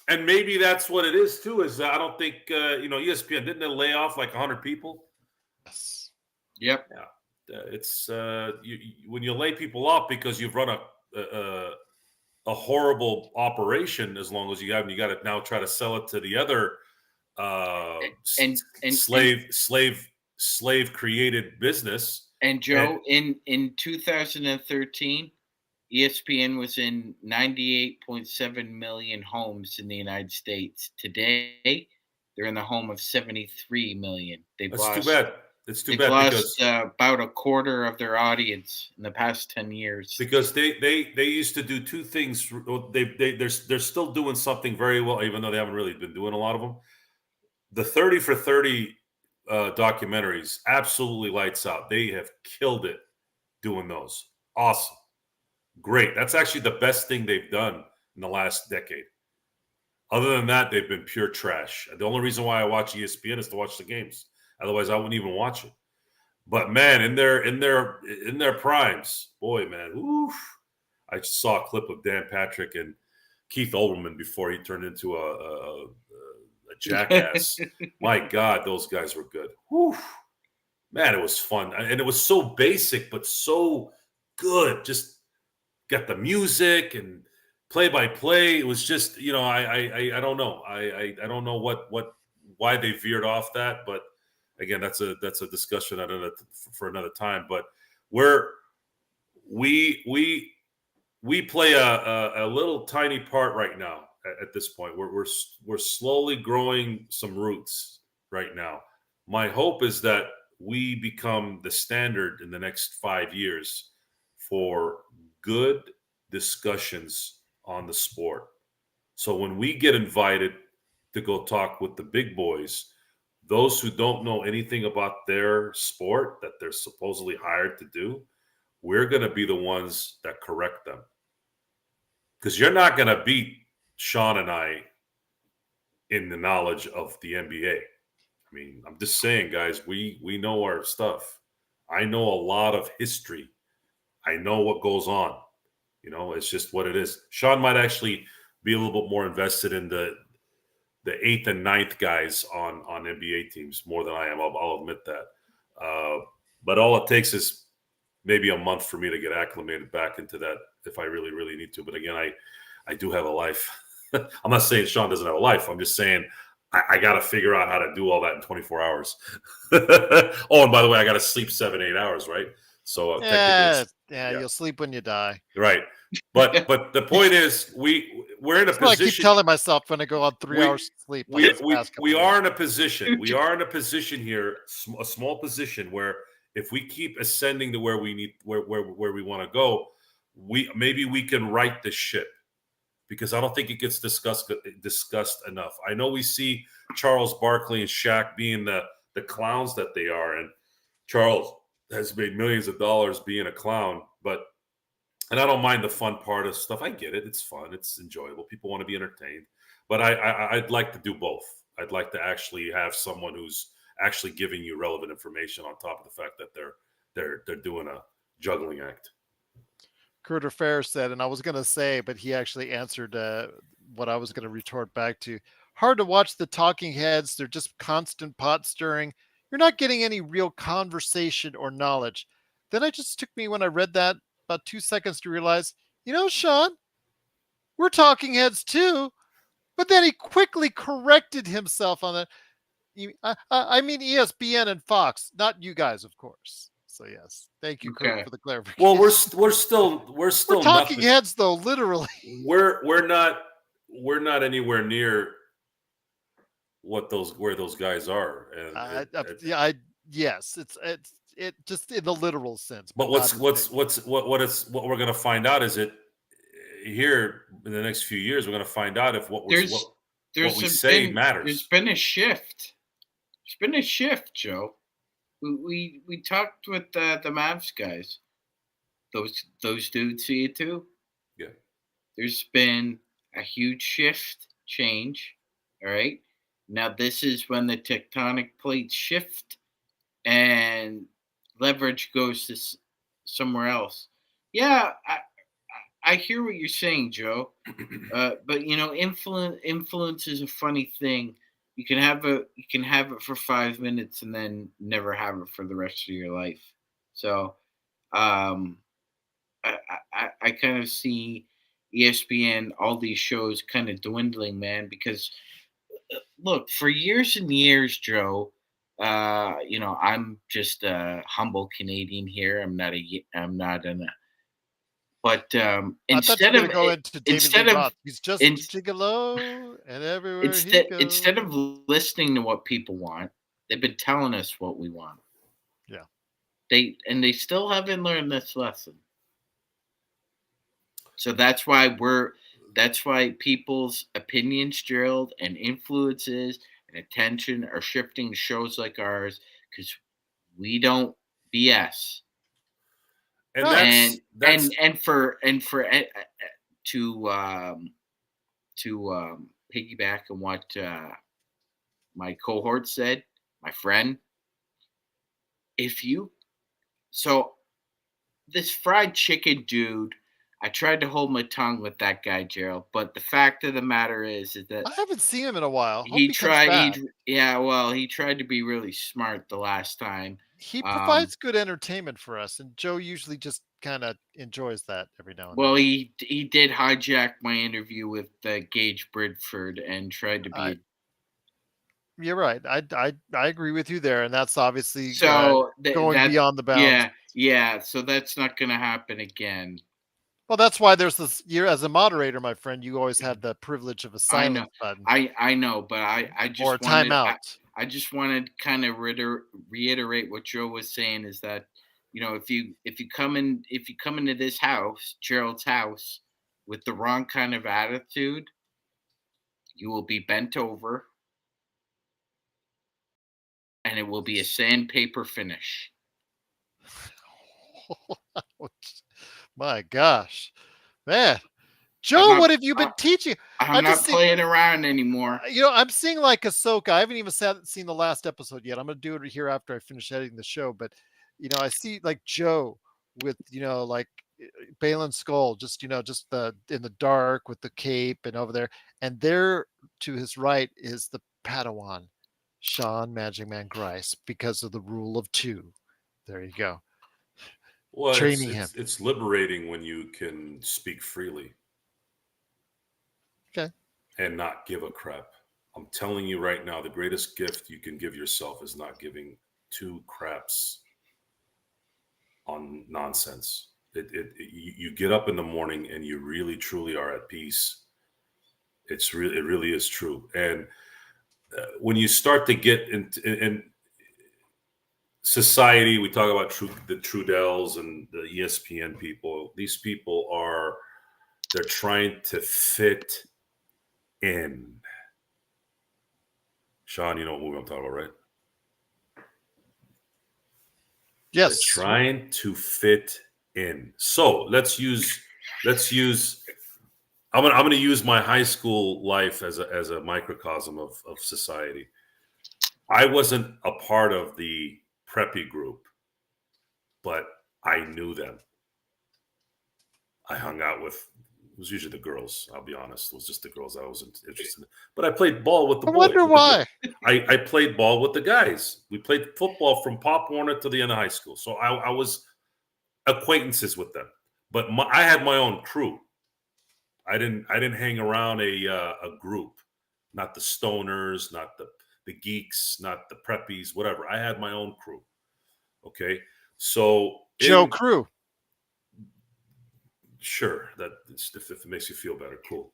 And maybe that's what it is too. Is I don't think ESPN didn't they lay off like 100 people? Yes. Yep. Yeah. It's when you lay people off because you've run a horrible operation. As long as you got to now try to sell it to the other slave created business. And Joe, in 2013. ESPN was in 98.7 million homes in the United States. Today, they're in the home of 73 million. That's too bad. It's too bad because about a quarter of their audience in the past 10 years. Because they used to do two things. They're still doing something very well, even though they haven't really been doing a lot of them. The 30 for 30 documentaries absolutely lights out. They have killed it doing those. Awesome. Great. That's actually the best thing they've done in the last decade. Other than that, they've been pure trash. The only reason why I watch ESPN is to watch the games. Otherwise, I wouldn't even watch it. But man, in their primes, boy, man, oof. I saw a clip of Dan Patrick and Keith Olbermann before he turned into a jackass. My God, those guys were good. Oof. Man, it was fun. And it was so basic, but so good. Just got the music and play-by-play. It was just, I don't know. I don't know why they veered off that, but again, that's a discussion for another time. But we play a little tiny part right now at this point. We're slowly growing some roots right now. My hope is that we become the standard in the next 5 years for good discussions on the sport. So when we get invited to go talk with the big boys, those who don't know anything about their sport that they're supposedly hired to do, we're going to be the ones that correct them. Because you're not going to beat Sean and I in the knowledge of the NBA. I mean, I'm just saying, guys, we know our stuff. I know a lot of history. I know what goes on. It's just what it is. Sean might actually be a little bit more invested in the 8th and 9th guys on NBA teams more than I am. I'll admit that. But all it takes is maybe a month for me to get acclimated back into that if I really, really need to. But again, I do have a life. I'm not saying Sean doesn't have a life. I'm just saying I got to figure out how to do all that in 24 hours. Oh, and by the way, I got to sleep 7-8 hours, right? So you'll sleep when you die. Right. But the point is, we're in a position. I keep telling myself when I go on 3 hours sleep. We are in a position. We are in a position here, a small position where if we keep ascending to where we want to go, maybe we can right the ship. Because I don't think it gets discussed enough. I know we see Charles Barkley and Shaq being the clowns that they are, and Charles has made millions of dollars being a clown. And I don't mind the fun part of stuff. I get it; it's fun, it's enjoyable. People want to be entertained, but I'd like to do both. I'd like to actually have someone who's actually giving you relevant information on top of the fact that they're doing a juggling act. Curter Fair said, and I was going to say, but he actually answered what I was going to retort back to. Hard to watch the talking heads. They're just constant pot stirring. You're not getting any real conversation or knowledge. Then it just took me when I read that about 2 seconds to realize, Sean, we're talking heads too. But then he quickly corrected himself on that. I mean ESPN and Fox, not you guys, of course. So yes, thank you, Kurt, Okay. for the clarification. Well, we're still We're talking nothing. heads, though, literally. We're not anywhere near where those guys are. And Yes, it just in the literal sense, but but not what we're gonna find out is it here in the next few years we're gonna find out if what we say There's matters. been a shift. There's been a shift, Joe. We talked with the Mavs guys. Those dudes see it too. Yeah. There's been a huge shift, change. All right. Now this is when the tectonic plates shift and leverage goes to somewhere else. Yeah, I hear what you're saying, Joe. But influence is a funny thing. You can have it for 5 minutes and then never have it for the rest of your life. So um, I kind of see ESPN, all these shows kind of dwindling, man, because look, for years and years, Joe, I'm just a humble Canadian here. I'm not an, but I thought you were going to go into David Lee instead of Roth. He's just in, a gigolo, and everywhere he instead goes. of listening to what people want, they've been telling us what we want. Yeah. They still haven't learned this lesson. So that's why people's opinions, Gerald, and influences and attention are shifting to shows like ours because we don't BS. And Right. To piggyback on what my cohort said, my friend, this fried chicken dude, I tried to hold my tongue with that guy, Gerald, but the fact of the matter is that I haven't seen him in a while. Hope he he comes tried. back. He tried to be really smart the last time. He provides good entertainment for us, and Joe usually just kind of enjoys that every now and Well, then. he did hijack my interview with Gage Bridford and tried to be. You're right. I agree with you there, and that's obviously So going beyond the bounds. yeah. So that's not going to happen again. Well, that's why there's this. You're as a moderator, my friend. You always have the privilege of a I know, silence button I know, but I just or a wanted timeout. I just wanted to kind of reiterate what Joe was saying is that if you come into this house, Gerald's house, with the wrong kind of attitude, you will be bent over, and it will be a sandpaper finish. My gosh, man, Joe, what have you been teaching? I'm not playing around anymore. I'm seeing like Ahsoka. I haven't even seen the last episode yet. I'm gonna do it here after I finish editing the show. But I see like Joe with like Balin Skull, just just in the dark with the cape and over there, and there to his right is the Padawan, Sean Magic Man Grice, because of the rule of two. There you go. Well, Training him. it's liberating when you can speak freely. Okay. And not give a crap. I'm telling you right now, the greatest gift you can give yourself is not giving 2 craps on nonsense. You get up in the morning and you really truly are at peace. It really is true. And when you start to get in society, we talk about the Trudells and the ESPN people. These people they're trying to fit in. Sean, you know what movie I'm talking about, right? Yes. They're trying to fit in. So let's use. I'm gonna use my high school life as a microcosm of society. I wasn't a part of the preppy group, but I knew them. I hung out with. It was usually the girls. I'll be honest. It was just the girls I wasn't interested in. But I played ball with the boys. I wonder why. I played ball with the guys. We played football from Pop Warner to the end of high school. So I was acquaintances with them. But I had my own crew. I didn't hang around a group. Not the stoners, not the geeks, not the preppies, whatever. I had my own crew. Okay. So Joe Crew. Sure, if it makes you feel better, cool.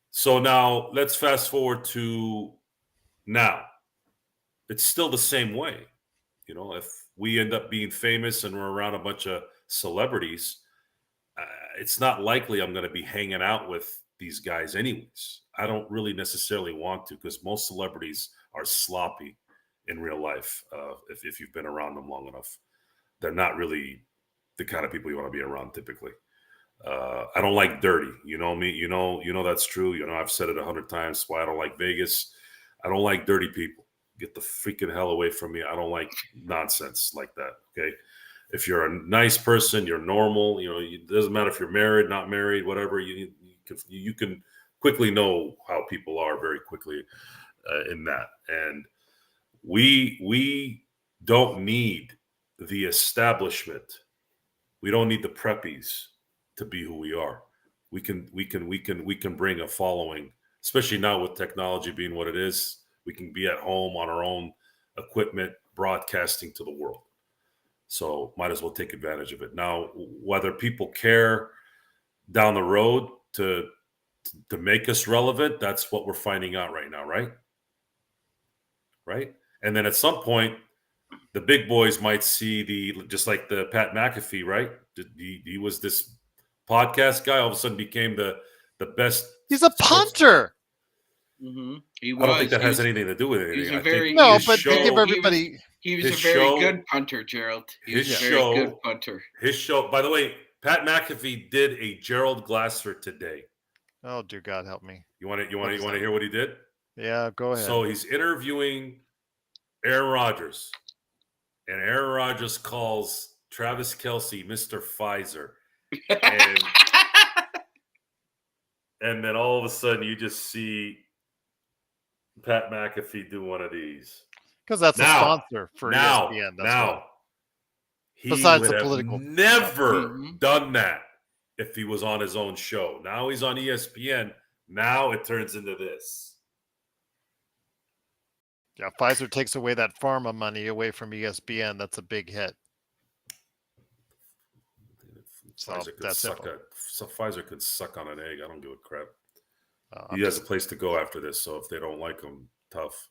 So now let's fast forward to now. It's still the same way. If we end up being famous and we're around a bunch of celebrities, it's not likely I'm going to be hanging out with these guys anyways. I don't really necessarily want to, because most celebrities are sloppy in real life. If you've been around them long enough, they're not really the kind of people you want to be around typically. I don't like dirty. You know me. That's true. I've said it 100 times. Why I don't like Vegas. I don't like dirty people. Get the freaking hell away from me. I don't like nonsense like that. Okay. If you're a nice person, you're normal. It doesn't matter if you're married, not married, whatever. You can quickly know how people are very quickly in that. And we don't need the establishment. We don't need the preppies to be who we are. We can bring a following, especially now with technology being what it is. We can be at home on our own equipment, broadcasting to the world. So might as well take advantage of it. Now, whether people care down the road to make us relevant, that's what we're finding out right now, right? Right? And then at some point, the big boys might see just like the Pat McAfee, right? He was this podcast guy, all of a sudden became the best. He's a punter. Mm-hmm. I don't think that has anything to do with anything. Give everybody. He was a very good punter, Gerald. His show, good punter. His show. By the way, Pat McAfee did a Gerald Glasser today. Oh, dear God, help me. You want to hear what he did? Yeah, go ahead. So he's interviewing Aaron Rodgers, and Aaron Rodgers calls Travis Kelce Mr. Pfizer, and then all of a sudden you just see Pat McAfee do one of these. Because that's a sponsor for ESPN. Besides the political, never done that if he was on his own show. Now he's on ESPN. Now it turns into this. Yeah, Pfizer takes away that pharma money away from ESPN. That's a big hit. Pfizer could suck on an egg. I don't give a crap. He has a place to go after this, so if they don't like him, tough.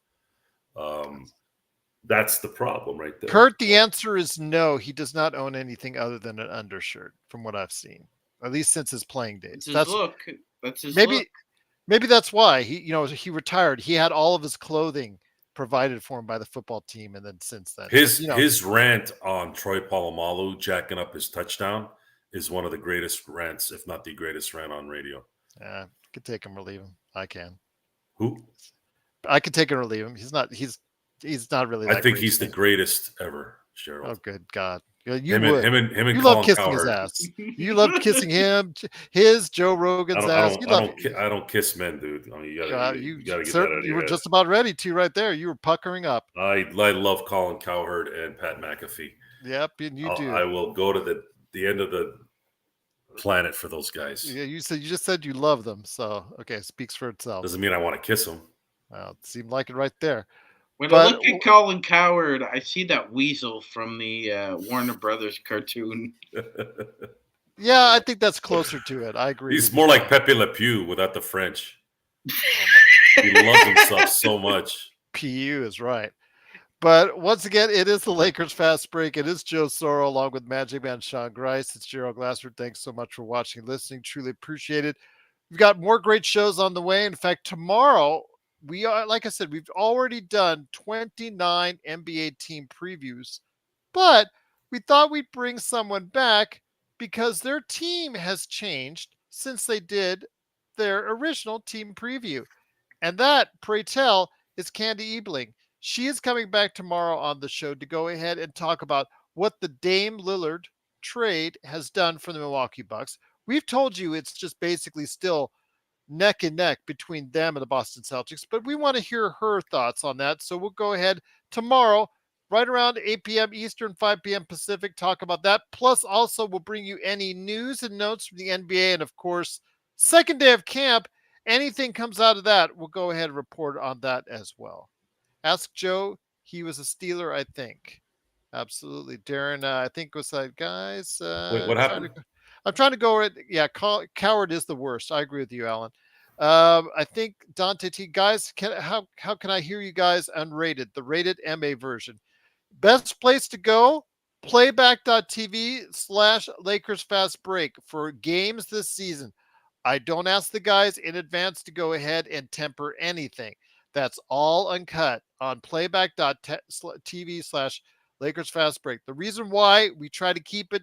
That's the problem right there. Kurt, the answer is no. He does not own anything other than an undershirt, from what I've seen, at least since his playing days. That's his look. Maybe that's why he retired. He had all of his clothing provided for him by the football team, and then since then, his rant on Troy Polamalu jacking up his touchdown is one of the greatest rants, if not the greatest rant on radio. Yeah, could take him or leave him. I can. Who? I could take it or leave him. He's not really. I think he's the greatest ever, Gerald. Oh, good God! You him and you Colin love kissing Cowherd. his ass. You love kissing him, Joe Rogan's ass. I don't kiss men, dude. I mean, you gotta get that out of You were just about ready to right there. You were puckering up. I love Colin Cowherd and Pat McAfee. Yep, and you do. I will go to the end of the planet for those guys. Yeah, you just said you love them, so okay, it speaks for itself. Doesn't mean I want to kiss them. Well, it seemed like it right there. When I look at Colin Cowherd, I see that weasel from the Warner Brothers cartoon. Yeah, I think that's closer to it. I agree. He's more like Pepe Le Pew without the French. He loves himself so much. PU is right. But once again, it is the Lakers Fast Break. It is Joe Soro along with Magic Man Sean Grice. It's Gerald Glasser. Thanks so much for watching and listening. Truly appreciate it. We've got more great shows on the way. In fact, tomorrow, we are, like I said, we've already done 29 NBA team previews, but we thought we'd bring someone back because their team has changed since they did their original team preview. And that, pray tell, is Candy Ebling. She is coming back tomorrow on the show to go ahead and talk about what the Dame Lillard trade has done for the Milwaukee Bucks. We've told you it's just basically still neck and neck between them and the Boston Celtics, but we want to hear her thoughts on that. So we'll go ahead tomorrow, right around 8 p.m. Eastern, 5 p.m. Pacific, talk about that. Plus, also, we'll bring you any news and notes from the NBA. And of course, second day of camp, anything comes out of that, we'll go ahead and report on that as well. Ask Joe. He was a Steeler, I think. Absolutely, Darren. I think was that guys. Wait, what Trying to. happened? I'm trying to go right. Yeah, coward is the worst. I agree with you, Alan. I think Dante T. Guys, how can I hear you guys unrated? The rated MA version. Best place to go, playback.tv/Lakers Fast Break for games this season. I don't ask the guys in advance to go ahead and temper anything. That's all uncut on playback.tv/Lakers Fast Break. The reason why we try to keep it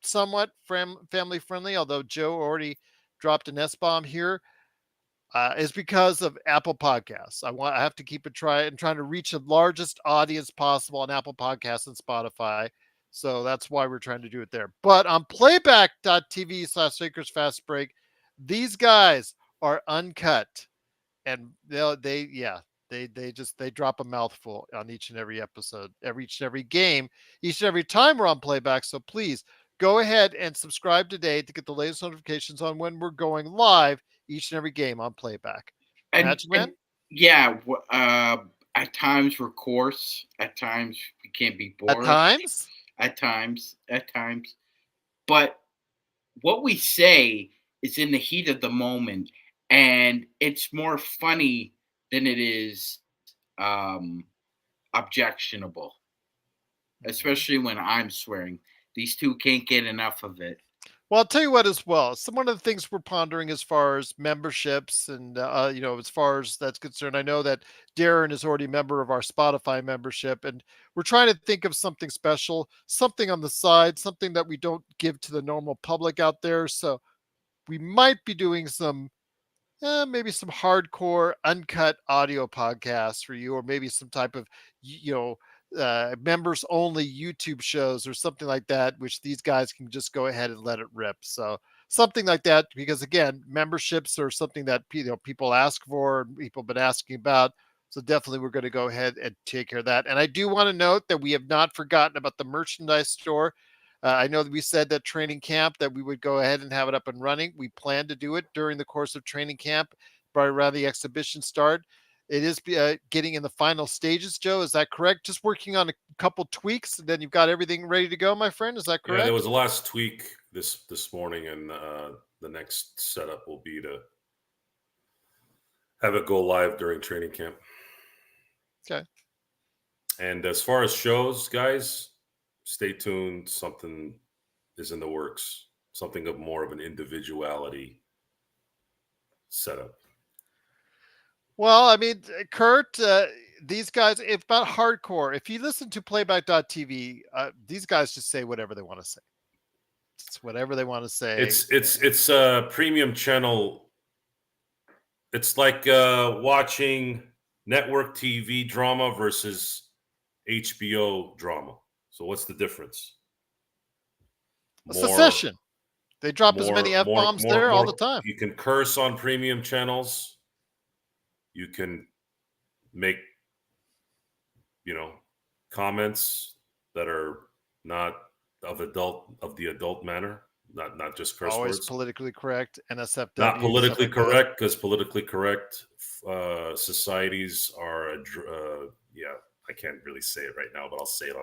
somewhat family friendly, although Joe already dropped an S bomb here, is because of Apple Podcasts. I have to keep it trying to reach the largest audience possible on Apple Podcasts and Spotify. So that's why we're trying to do it there. But on playback.tv/Lakers Fast Break, these guys are uncut, and they drop a mouthful on each and every episode, each and every game, each and every time we're on playback. So please go ahead and subscribe today to get the latest notifications on when we're going live each and every game on playback. Magic Man? And yeah, at times we're coarse. At times we can't be At boorish. times? At times. But what we say is in the heat of the moment, and it's more funny than it is objectionable, especially when I'm swearing. These two can't get enough of it. Well, I'll tell you what as well. So one of the things we're pondering as far as memberships and as far as that's concerned, I know that Darren is already a member of our Spotify membership, and we're trying to think of something special, something on the side, something that we don't give to the normal public out there. So we might be doing some maybe some hardcore uncut audio podcasts for you, or maybe some type of members only YouTube shows or something like that, which these guys can just go ahead and let it rip. So something like that, because again, memberships are something that people ask for, and people have been asking about. So definitely, we're going to go ahead and take care of that. And I do want to note that we have not forgotten about the merchandise store. I know that we said that training camp that we would go ahead and have it up and running. We plan to do it during the course of training camp, right around the exhibition start. It is getting in the final stages, Joe. Is that correct? Just working on a couple tweaks, and then you've got everything ready to go, my friend. Is that correct? Yeah, there was a last tweak this morning, and the next setup will be to have it go live during training camp. Okay. And as far as shows, guys, stay tuned. Something is in the works. Something of more of an individuality setup. Well, I mean, Kurt, these guys, it's about hardcore. If you listen to playback.tv, these guys just say whatever they want to say. It's whatever they want to say. It's a premium channel. It's like watching network TV drama versus HBO drama. So what's the difference? Secession. They drop as many F-bombs there all the time. You can curse on premium channels. You can make, comments that are not of the adult manner, not just curse Always words. politically correct, NSFW. Not politically correct, because politically correct societies are, I can't really say it right now, but I'll say it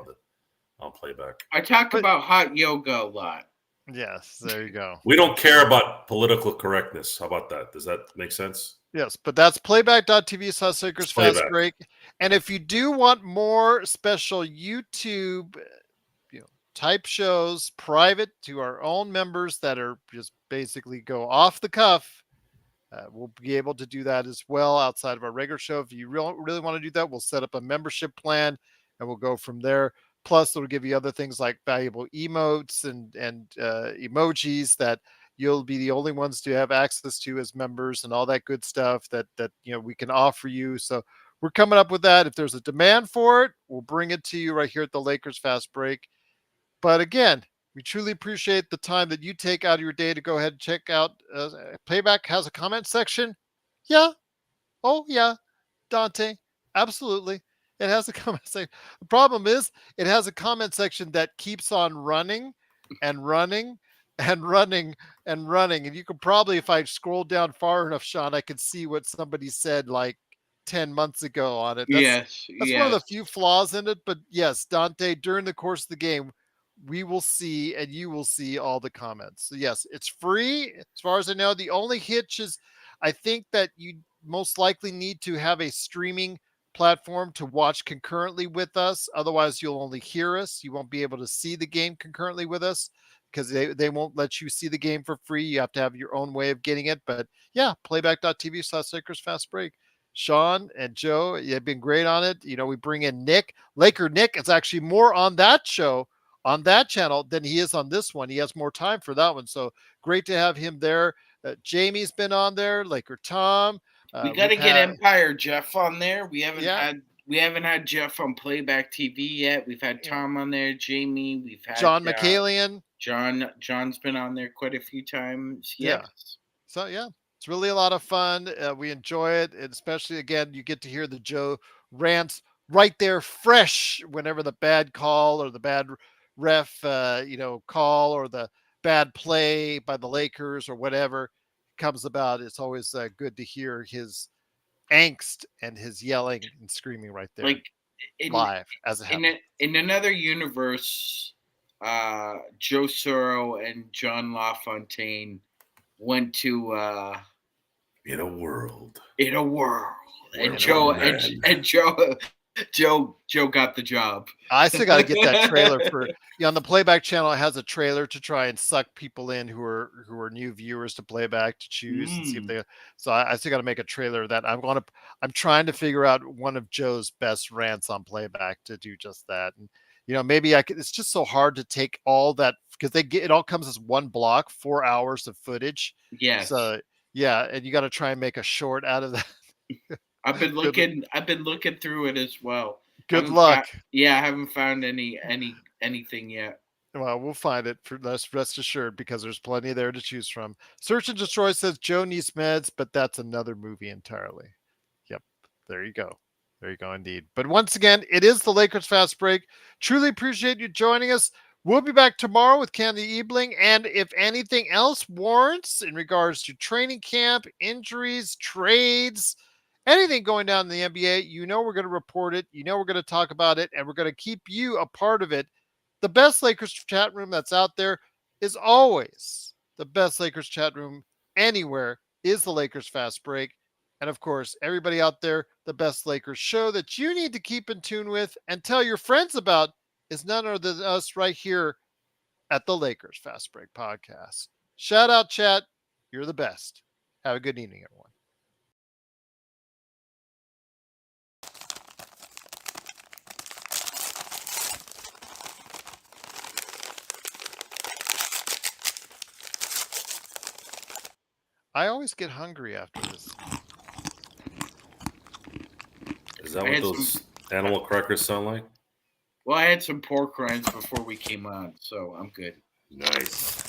on playback. I talk about hot yoga a lot. Yes, there you go. We don't care about political correctness. How about that? Does that make sense? Yes, but that's playback.tv/Lakers Fast Break. And if you do want more special YouTube type shows, private to our own members that are just basically go off the cuff, we'll be able to do that as well outside of our regular show. If you really want to do that, we'll set up a membership plan and we'll go from there. Plus, it'll give you other things like valuable emotes and emojis that you'll be the only ones to have access to as members, and all that good stuff that we can offer you. So we're coming up with that. If there's a demand for it, we'll bring it to you right here at the Lakers Fast Break. But again, we truly appreciate the time that you take out of your day to go ahead and check out. Playback has a comment section. Yeah. Oh, yeah. Dante. Absolutely. It has a comment section. The problem is it has a comment section that keeps on running and running and running and running. And you can probably, if I scroll down far enough, Sean, I can see what somebody said like 10 months ago on it. That's one of the few flaws in it. But yes, Dante, during the course of the game, we will see and you will see all the comments. So yes, it's free. As far as I know, the only hitch is I think that you most likely need to have a streaming platform to watch concurrently with us. Otherwise, you'll only hear us. You won't be able to see the game concurrently with us because they won't let you see the game for free. You have to have your own way of getting it. But yeah, playback.tv/Lakers Fast Break. Sean and Joe, you've been great on it. You know, we bring in Nick. Laker Nick is actually more on that show, on that channel, than he is on this one. He has more time for that one. So great to have him there. Jamie's been on there, LakerTom. We got to get Empire Jeff on there. We haven't had Jeff on Playback TV yet. We've had Tom on there, Jamie. We've had John McCallion. John's been on there quite a few times. Yes. Yeah. So yeah, it's really a lot of fun. We enjoy it, and especially again, you get to hear the Joe rants right there, fresh. Whenever the bad call or the bad ref, call or the bad play by the Lakers or whatever comes about, it's always good to hear his angst and his yelling and screaming right there, like live as it happens. In another universe, Joe Soro and John LaFontaine went to in a world, and Joe got the job. I still got to get that trailer for on the Playback channel. It has a trailer to try and suck people in who are new viewers to Playback to choose and see if they. So I still got to make a trailer of that. I'm trying to figure out one of Joe's best rants on Playback to do just that. And maybe I could. It's just so hard to take all that because it all comes as one block, 4 hours of footage. Yes. So yeah, and you got to try and make a short out of that. I've been looking through it as well. Good luck. I haven't found anything yet. Well, we'll find it. For rest assured, because there's plenty there to choose from. Search and Destroy says Joe needs meds, but that's another movie entirely. Yep, there you go. There you go, indeed. But once again, it is the Lakers Fast Break. Truly appreciate you joining us. We'll be back tomorrow with Candy Ebling, and if anything else warrants in regards to training camp, injuries, trades, anything going down in the NBA, we're going to report it. We're going to talk about it, and we're going to keep you a part of it. The best Lakers chat room that's out there is always the best Lakers chat room anywhere is the Lakers Fast Break. And of course, everybody out there, the best Lakers show that you need to keep in tune with and tell your friends about is none other than us right here at the Lakers Fast Break podcast. Shout out, chat. You're the best. Have a good evening, everyone. I always get hungry after this. Is that what those animal crackers sound like? Well, I had some pork rinds before we came on, so I'm good. Nice.